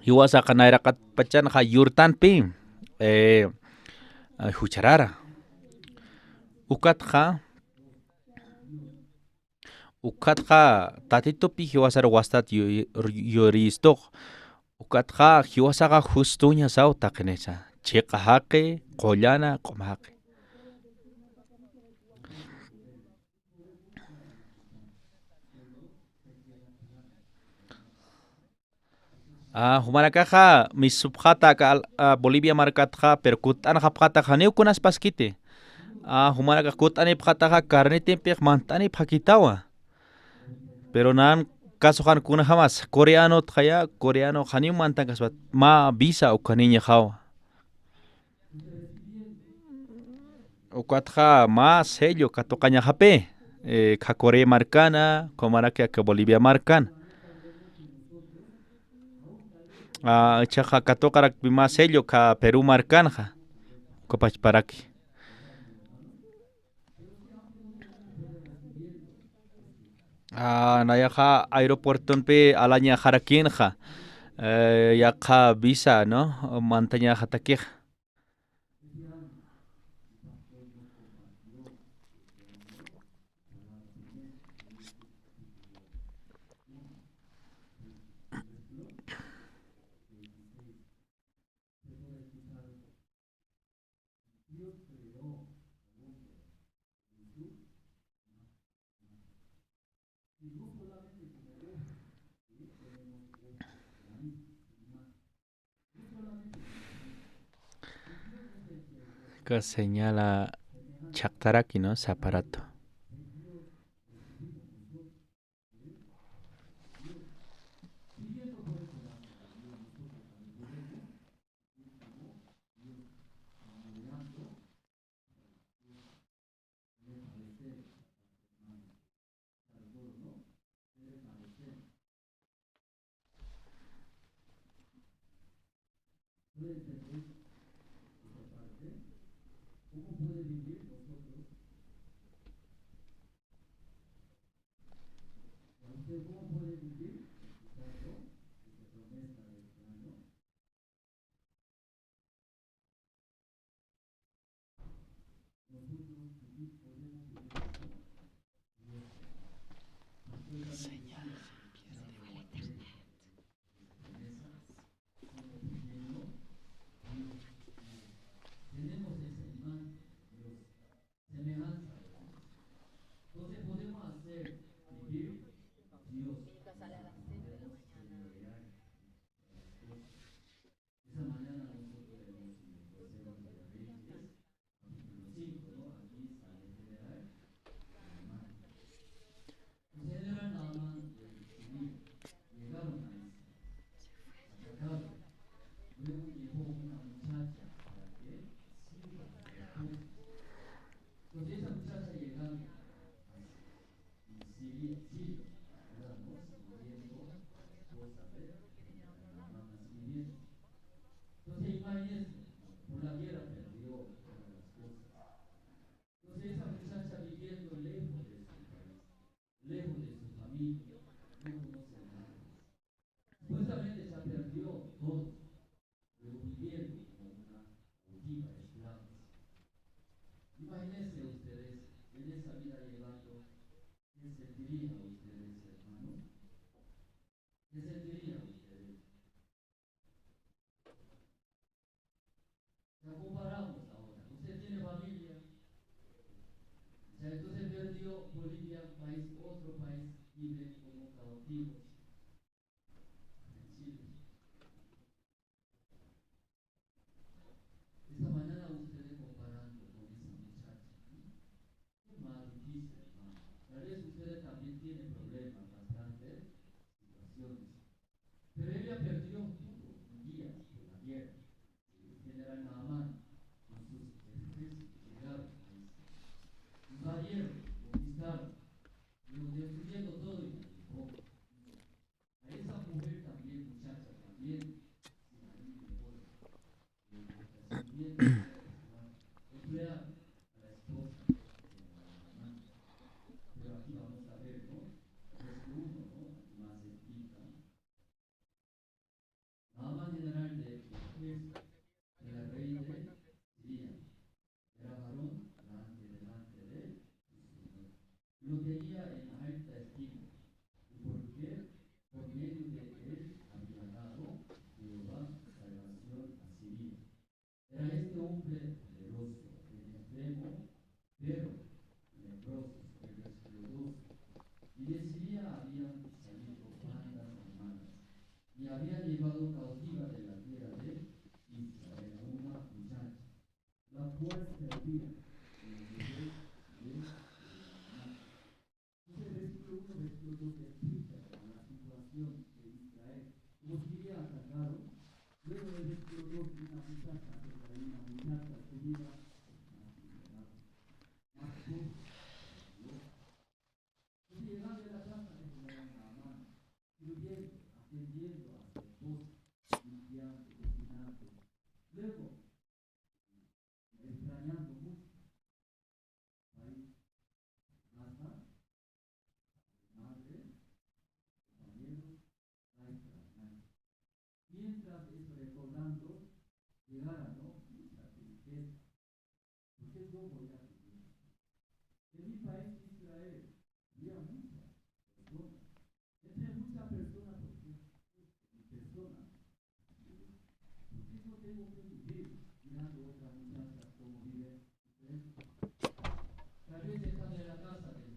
Hiwasa kanairakat pachan ha yurtanpi hucharara. Ukatja tatitopi hiwasar wastat yoristok. Ukatja hiwasaga justuña sao takenesa. Chekahake, kollana, komahake. Humarakaja misubjata Bolivia markatja perkutan hapjata haneu kunas paskite. Humaraka kutani pjataja carnete pegmantani pakitawa. Pero nan caso han kuna jamás coreano tjaya coreano haneu mantan kasbat ma visa ukaniña jawa. Ukatja ma sello katokaña jape. Ka Corea marcana, comaraka ka Bolivia marcana. Chaja katokarak ma sello ka Perú marcanja. Kopachparaki. Nayaja aeropuerto pe alaña jarakinja. Yaja visa, ¿no? Mantaña jatakij. Que señala Chaktaraki, ¿no? Ese aparato.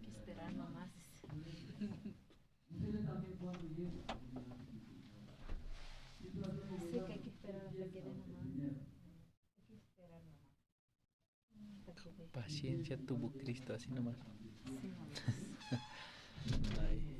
Esperar nomás. Así que hay que esperar hasta que den nomás. Hay que esperar nomás. Hasta que dé. Paciencia tuvo Cristo, así nomás. Sí, nomás. Ay.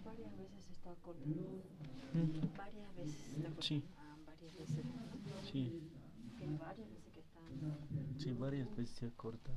Varias veces está cortando. Varias veces está cortando. Sí. Ah, varias veces. Sí, Que hay varias veces que están. sí, varias veces se corta.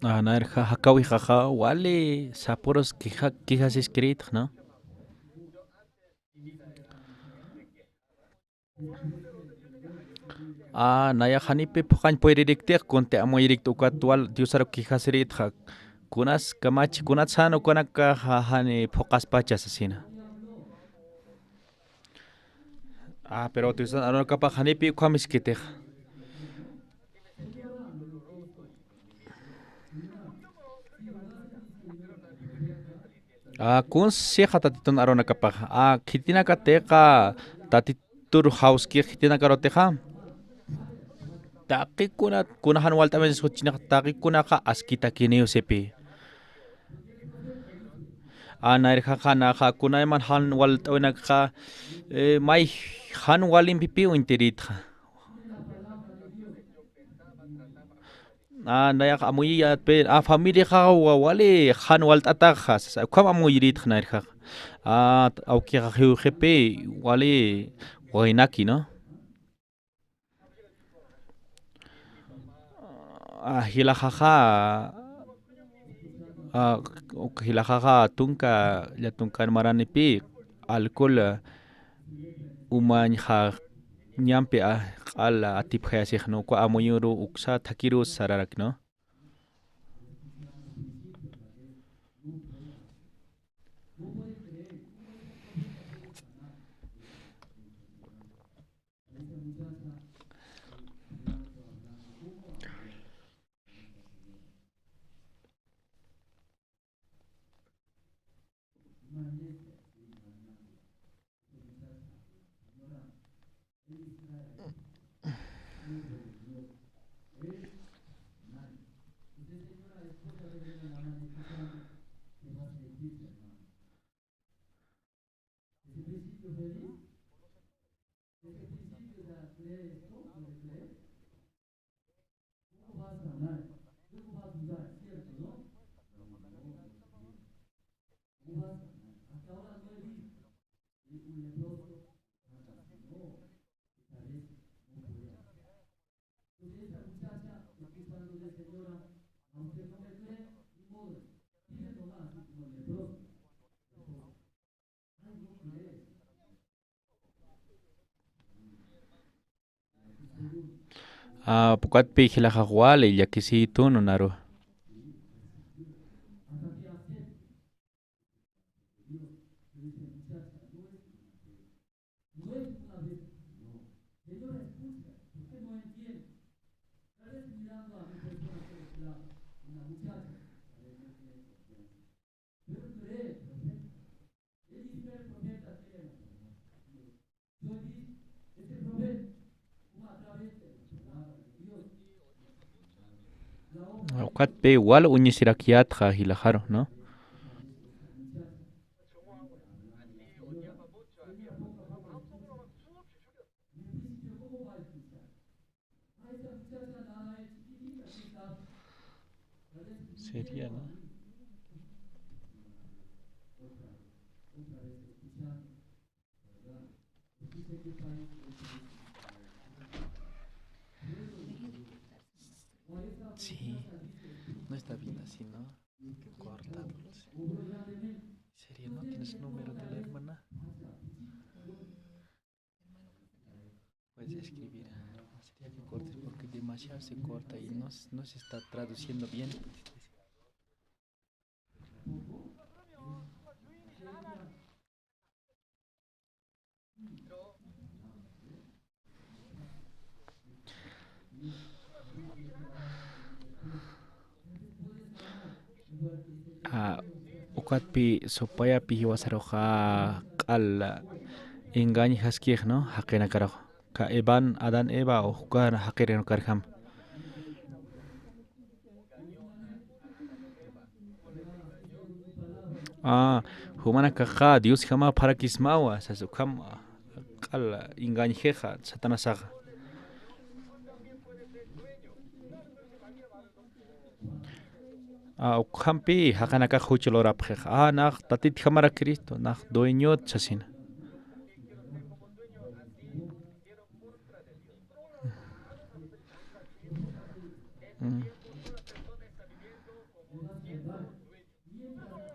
Nair hakawi jaja wale saporos quijas escritos, ¿no? Naya hanipe pohan puede dictar conte amo directo catual diosaro quijas erit ha kunas kamachi kunat sano kunaka hani pocas pachas asina. Pero diosaro ano kapa hanipe kwamis kitej. Kun seja tatiton arona kapag. Kitina ka teka tatitur house ki kitina karoteha. Taki kunahan walta men sochina taki kunaka askita kineo sepi. Nair hakana ha kunay man han walta wenaka may han walin pipi o interit. Naya amuy pe familia ha wale han walta atajas. Kwam amuy rit nair ha. Auki jepe wale wainaki, ¿no? Hilajaja hilajaja tunka ya tunkan maranipi alcohol umanja ñampi al atipja signo ko amoyuru uksa takiru sararak, ¿no? Pukat pi hilajawale yakisitu no naru. Ukat pe igual uñisirakiatja hilajaro, ¿no? Sería, ¿no? Sí, no está bien así, ¿no? Cortándolos. ¿Sería, no tienes número de la hermana? Puedes escribir. Sería que cortes porque demasiado se corta y no se está traduciendo bien. Ukatpi sopaya pi wasaroja al engañi haskij, ¿no? Hakena karajo. Ka eban adan eba o jugar hakeren karham. Humana kaja Dios jama para kismawa sasukam al engañi jeja satanasaga. Ukhampi hakanaka huchilorap jeja. Nach tatit jamara Cristo, nach dueño chasina.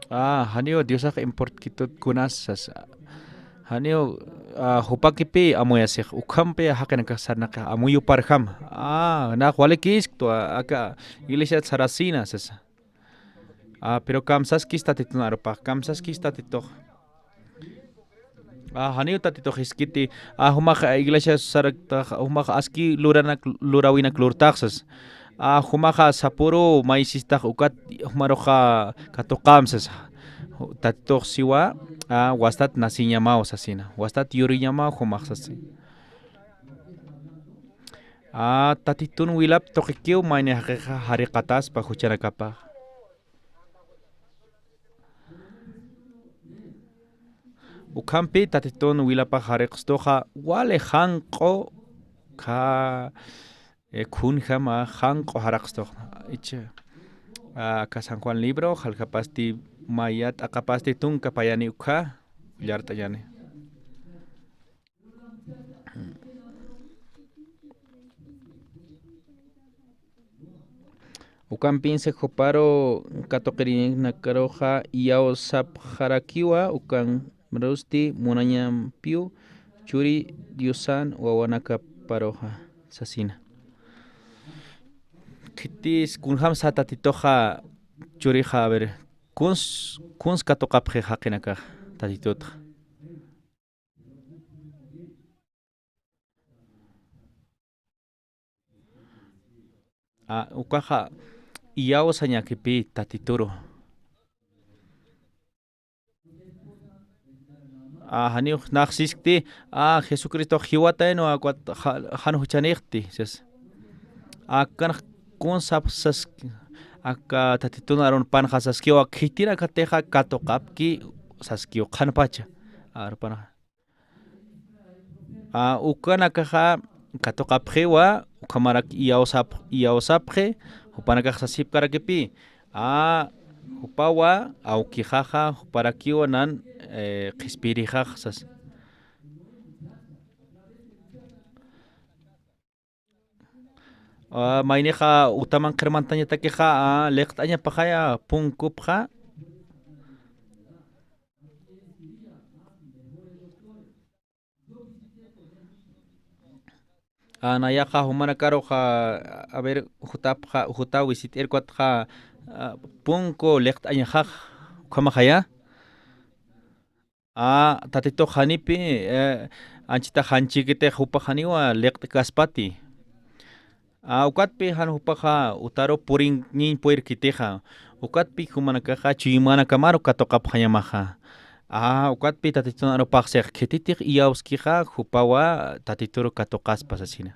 Hanio Diosak import kitut kunasas. Hanio hupakipi amoyasik ukhampe hakanaka sarnaka amuyu parham. Nach walekis to aka iglesia saracina sasa. Pero kamsas kista titunaropa, kamsas kista tito. Hanio tatito hiskiti humaka iglesia sarakta humaka aski lurawina klurtaxas. Humaka sapuro maisista ukat humaroja katokamsas. Tatito siwa wastat nasiñamao sasina. Wastat yuriñamao humaksasi. Tatitun wilap tokikiu maine harikatas pa huchanakapa. Ukhampi tatitun wilapa harikstoja wale hanko ka kunjama hanko harakstoja. Iche ka San Juan libro halkapasti mayat akapasti tunka payani ukha yarta yani. Ukampin se joparo katokerin nakaroja yao sap harakiwa ukan Mrusti Munanyam Piu Churi Diosan Wawanaka Paroja Sasina. Kitis kunham satatitoja churija a ver kuns katokapje hakenaka tatitota. Ukaja yao sañakipi tatituro. Hanio naxixti Jesucristo hiwata no akwat hanu chanexti ses akan kun sapsas aka tatitunaron pan hasaskio akitira kateja katokapki saskio kanpacha arpana ukana kaja katokapjewa ukamarak iaosapje upanaka sasip karakepi upawa aukijaja uparakiwa nan qispirijaxas mayneja utaman qermantañatakeja leqtaña pajaya punkupja Nayaqa humanakaro a ver juta visit erquat punko lekt añajaj kamajaya tatito janipi anchita janchikite jupa janiwa lekt kaspati ukatpi han jupaja utaro purin nin puer kiteja ukatpi humanakaja chimana kamaro katokap jayamaja ukatpi tatito aro paxek ketitik iauskija jupawa tatitoro katokaspas asina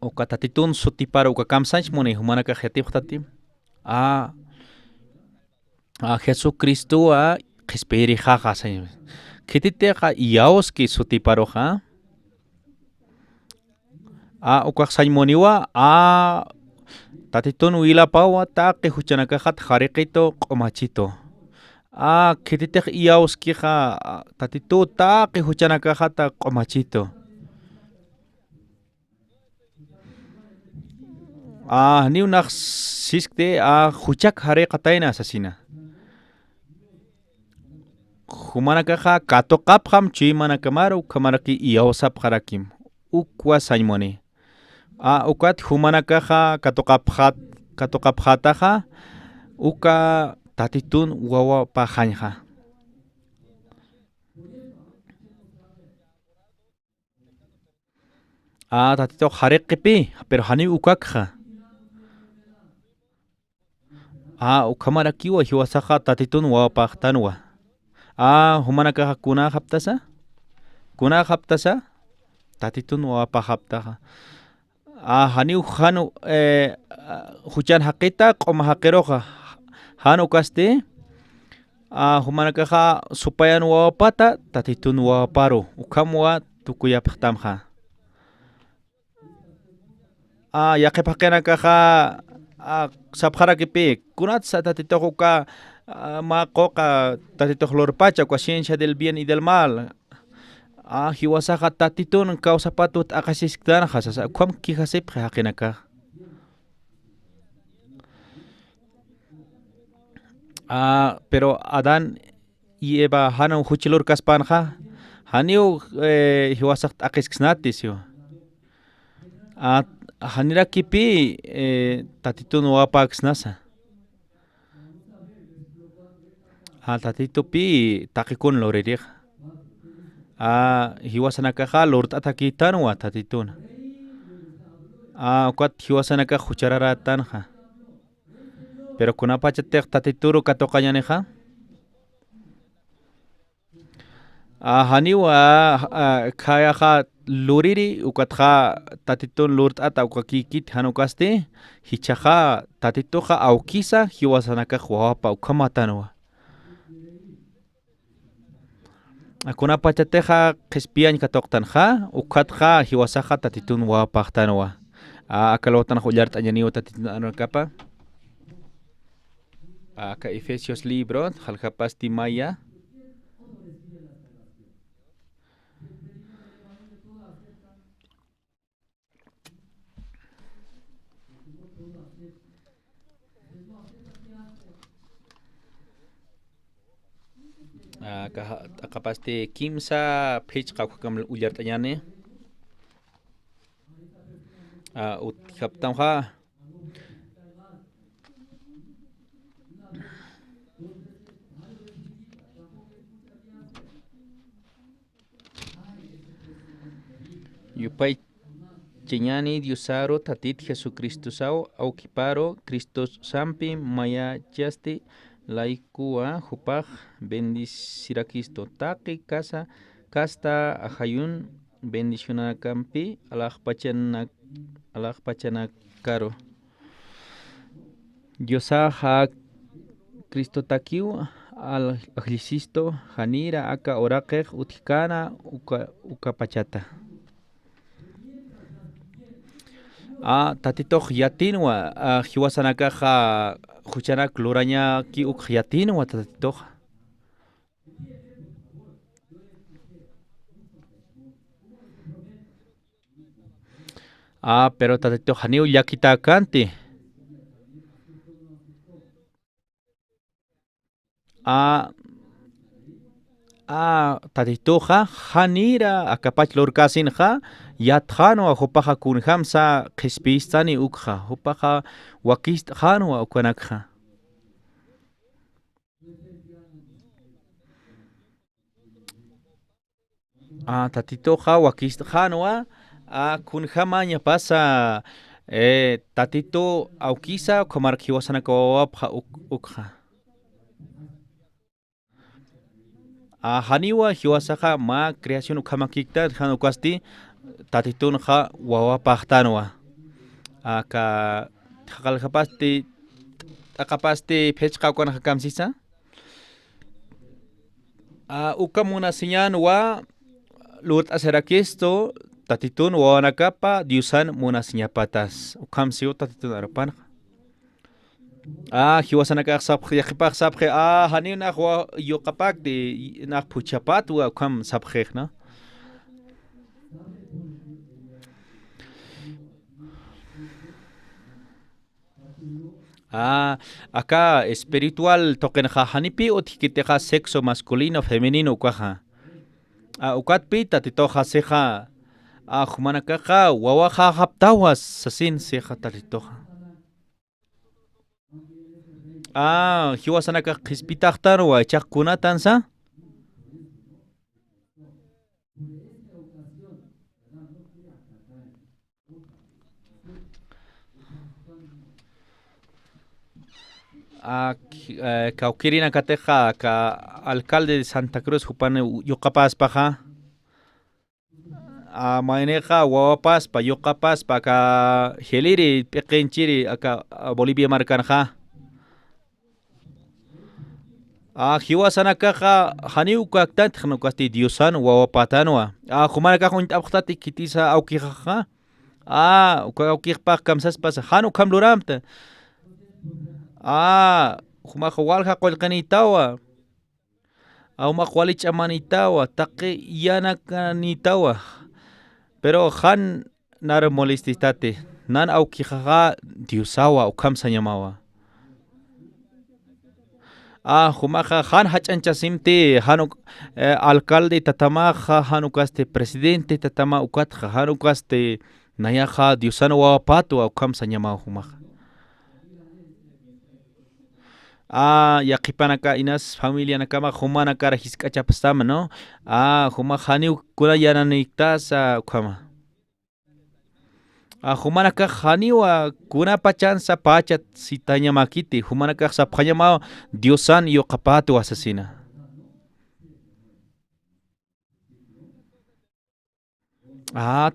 ukatatitun sutiparo ukakamsanch muni humanaka jetiptati Jesucristo qesperi jaja ketiteja iauski sutiparoja ukaksañmoniwa tatitun wilapawa taqi huchanakajat jareqito q'umachito ketitej iauskija tatitu taqi huchanakajata q'umachito niwnaq siskte huchak jareqatayna asasina humanakaja katokapjam chimanakamaru kamaraki iawsap jarakim ukwa sañmoni ukat humanakaja katokapjataja uka tatitun wawa pajanja tatito jareqipi pero hani ukakja ukamarakiwa hiwasaja tatitun wawa pajtanwa humanakaja kuna haptasa tatitun wawa pajaptaja haniw hanu huchan haqita q'uma haqiroja hanu kaste humanakaja supayan wawapata tatitun wawaparo ukamwa tukuyapajtamja yaqipaqinakaja sapjarakipi kunatsa tatitojuka maqoqa tatitoj lorpacha kwa ciencia del bien y del mal hiwasaja tatitun kawsapatut aqasisktanja sasa kwam kijasipqa haqinaka pero Adán y Eva hanan huchilur kaspanja haniw hiwasaq aqisksnatisyo hanirakipi tatitun wapaksnasa tatitupi taqikun lorirej hiwasanakaja lort'atakitanwa tatitun ukat hiwasanaka huchararatanja pero kunapachatej tatituru katoqañaneja haniwa khayaja luriri ukatja tatitun lurt'ata ukakikit hanukaste hichaja tatitoja aukisa hiwasanaka wawapa ukamatanwa kunapachateja qespiañ katoqtanja ukatja hiwasaja tatitun wawapajtanwa akalawtana ullart'añaniwa tatitun anukapa aka Efesios libro jalhapasti maya akapaste kimsa page qawkam ullart'añani uthaptamja yupay cheñani diosaro tatit Jesucristo sao aukiparo Cristos sampi maya chaste laikua hupaj bendicirakisto taqi casa kasta ajayun bendicionakampi alajpachanakaro diosaja Cristo takiu al ajlisisto janira aka oraqej utkana ukapachata tatitoj yatinwa hiwasanakaja huchanak luraña ki yatinwa tatitoj pero tatitoj haniw llakitakanti tatitoja hanira akapach lorkasinja yatjano hopaja kunjamsa qhispistani ukja hopaja wakist jano ukanakja tatitoja wakist jano kunjama ñapasa tatito aukisa komarkiwasanakawapja ukja haniwa hiwasaja ma creación ukamakikta hanukasti tatitunja wawapajtanwa aka jakaljapaste akapaste pechqa ukanaja kamsisa ukamuna señanwa lut aserakisto tatitun wawanakapa diusan munasiñapatas ukamsiu tatitun arapanja hiwasanaka sabjepaj sabje hani na yokapak de na puchapat wa kam sabje na acá espiritual tokenja hanipi utikiteja sexo masculino femenino ukaja ukatpi tatitoja seja humanakaja wawaja haptawas sasin seja tatitoja hiwasanaka qispitaqtarwa chaqkunatansa Kaukirina kateja ka alcalde de Santa Cruz hupane yoqapaspaja maineja wawapaspa yoqapaspa ka heliri peqenchiri aka Bolivia marcanja hiwasanakaja haniukaktat hnukasti diosan wawapatanwa humanaka huntapqtati kitisa aukijaja aukijpaq kamsaspas hanu kamluramta humaqa walja qollqanitawa humaqa walich'amanitawa taqi yanakanitawa pero han nar molestistate nan aukijaja diosawa ukamsañamawa humaqa han hach'anchasimti hanu alcalde tatamaja hanukaste presidente tatama ukatja hanukaste nayaja diosano wawapatwa ukamsañamawa humaqa yaqipanaka inas familia nakama humanakara hisk'achapastama no humaqa haniw kuna yananiktasa ukama humanaka haniwa kunapa chansa pachat sitañamakiti humanaka sapqañamawa diosan yoqapatu asasina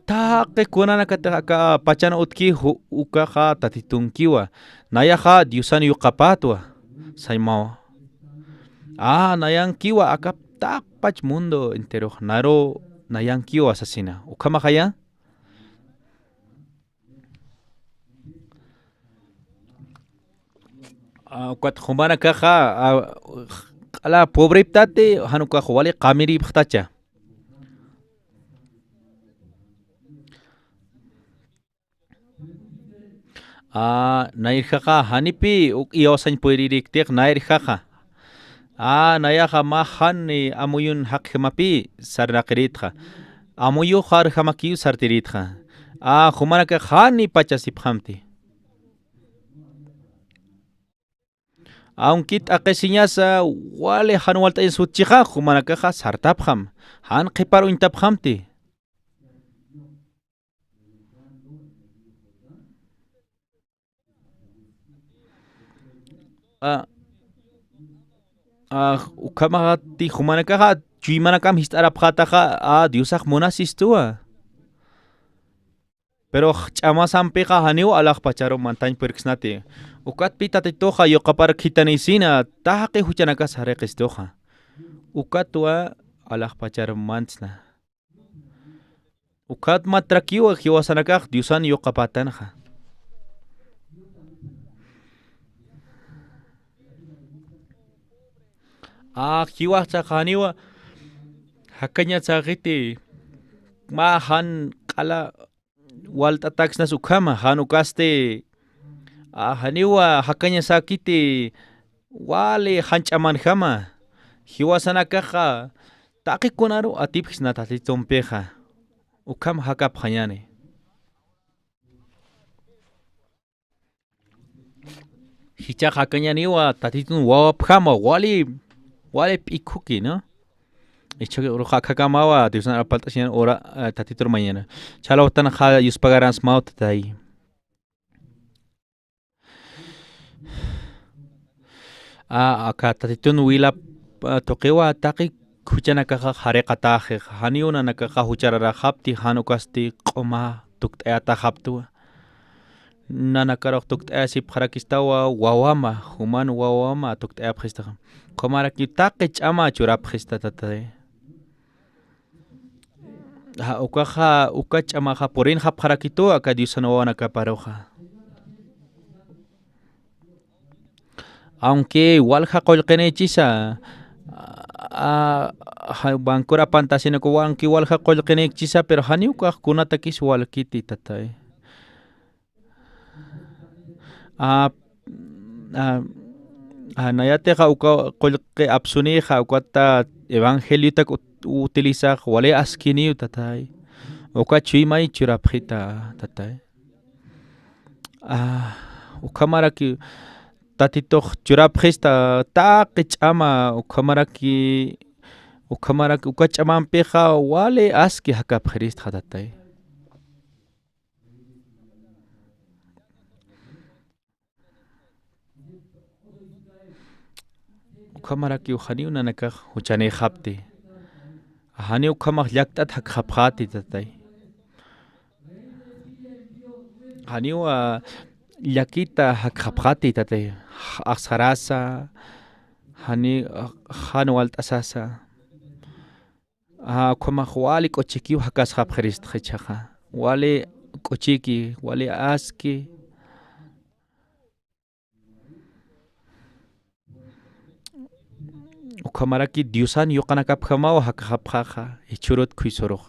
taqi kunanaka pachana utki ukaja tatitunkiwa nayaja diosan yoqapatwa Saimao nayankiwa akap takpach mundo entero naro nayankiwa asasina ukamajaya ukat humana kaja ala pobre tate hanuka wali qamiri bkhtacha nairjaja hanipi iyosañ pueririktiq nairjaja nayaja mahani amuyun haqjemapi sarnaqiritja amuyu harjamakiyu sartiritja humanaka hani pachasiphamti aunque aqesiñasa wale hanualta en sutchija humanakaja sartapjam han qiparo intapjamti ukamagati humanakaja chuymanakam histarapjataja diosaj monasistua pero ch'amasanpiqa haniw alaqpacharo mantañ perksnati ukatpi tatitoja yoqaparqhitanisina taqi huchanakas hariqistoja ukatwa alaqpacharo mantsna ukat matrakiwa hiwasanakaq diosan yoqapatanja hiwaqcha haniwa hakaña tsaqiti ma han q'ala walt'ataksnas ukama hanukaste haniwa hakaña sakiti wale hanch'amanjama hiwasanakaqa Taki kunaro atipis na tatitun peja. Ukam hakap hanyane. Hicha hakanyani wa tatitun wapkama wali pikuki, ¿no? Hecho que roja kakamawa, te usan apalta sin hora tatitur mañana. Chalo tan ha yus pagaran smaut tai. Acá tatitun wila tokewa taki kuchana kaka harekata haniuna nakaka hucharara hapti hanukasti qoma tuktayata haptu. Nanakarok tuktayasip harakistawa wawama human wawama tuktayapkhista. Komaraki taki chama churapkhista tatay. Uka chama hapurin hap harakitu akadiusanawa nakaparoja. Aunque igual jacolqene chisa bancora pantasina ko aunque igual jacolqene chisa pero haniuka kunata kis wal kiti tatay. Nayate ja uka colque absuni ja ukata evangelio tak utiliza wale askini tatay. Uka chuimay churapjita tatay. Ukamaraki tatitoh churapjista taqich ama ukamaraki ukachaman peja wale aski hakapjerist tatay. Ukamaraki uhani unanaka uchane hapti. Hani ukamak yaktat hakapjati tatay. Hani yakita hakapjati tatay. Aksarasa hani walt asasa. Ukamak wali kochiki hakas hapjerist hechaja. Wale kochiki, wale aski. Ukamaraki diusan yokanakapjamawa hakapjaja ichurut kuisoroj.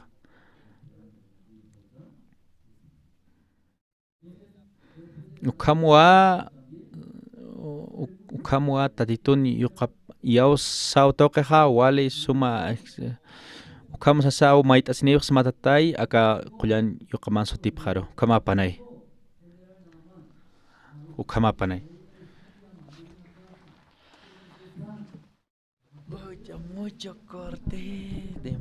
Ukamwa tatitun yokap yaus sautokeja wale suma ukam sasau maitasniyok smatatay aka kulan yokaman sotipjaro. Ukamapanay. Mucho corte de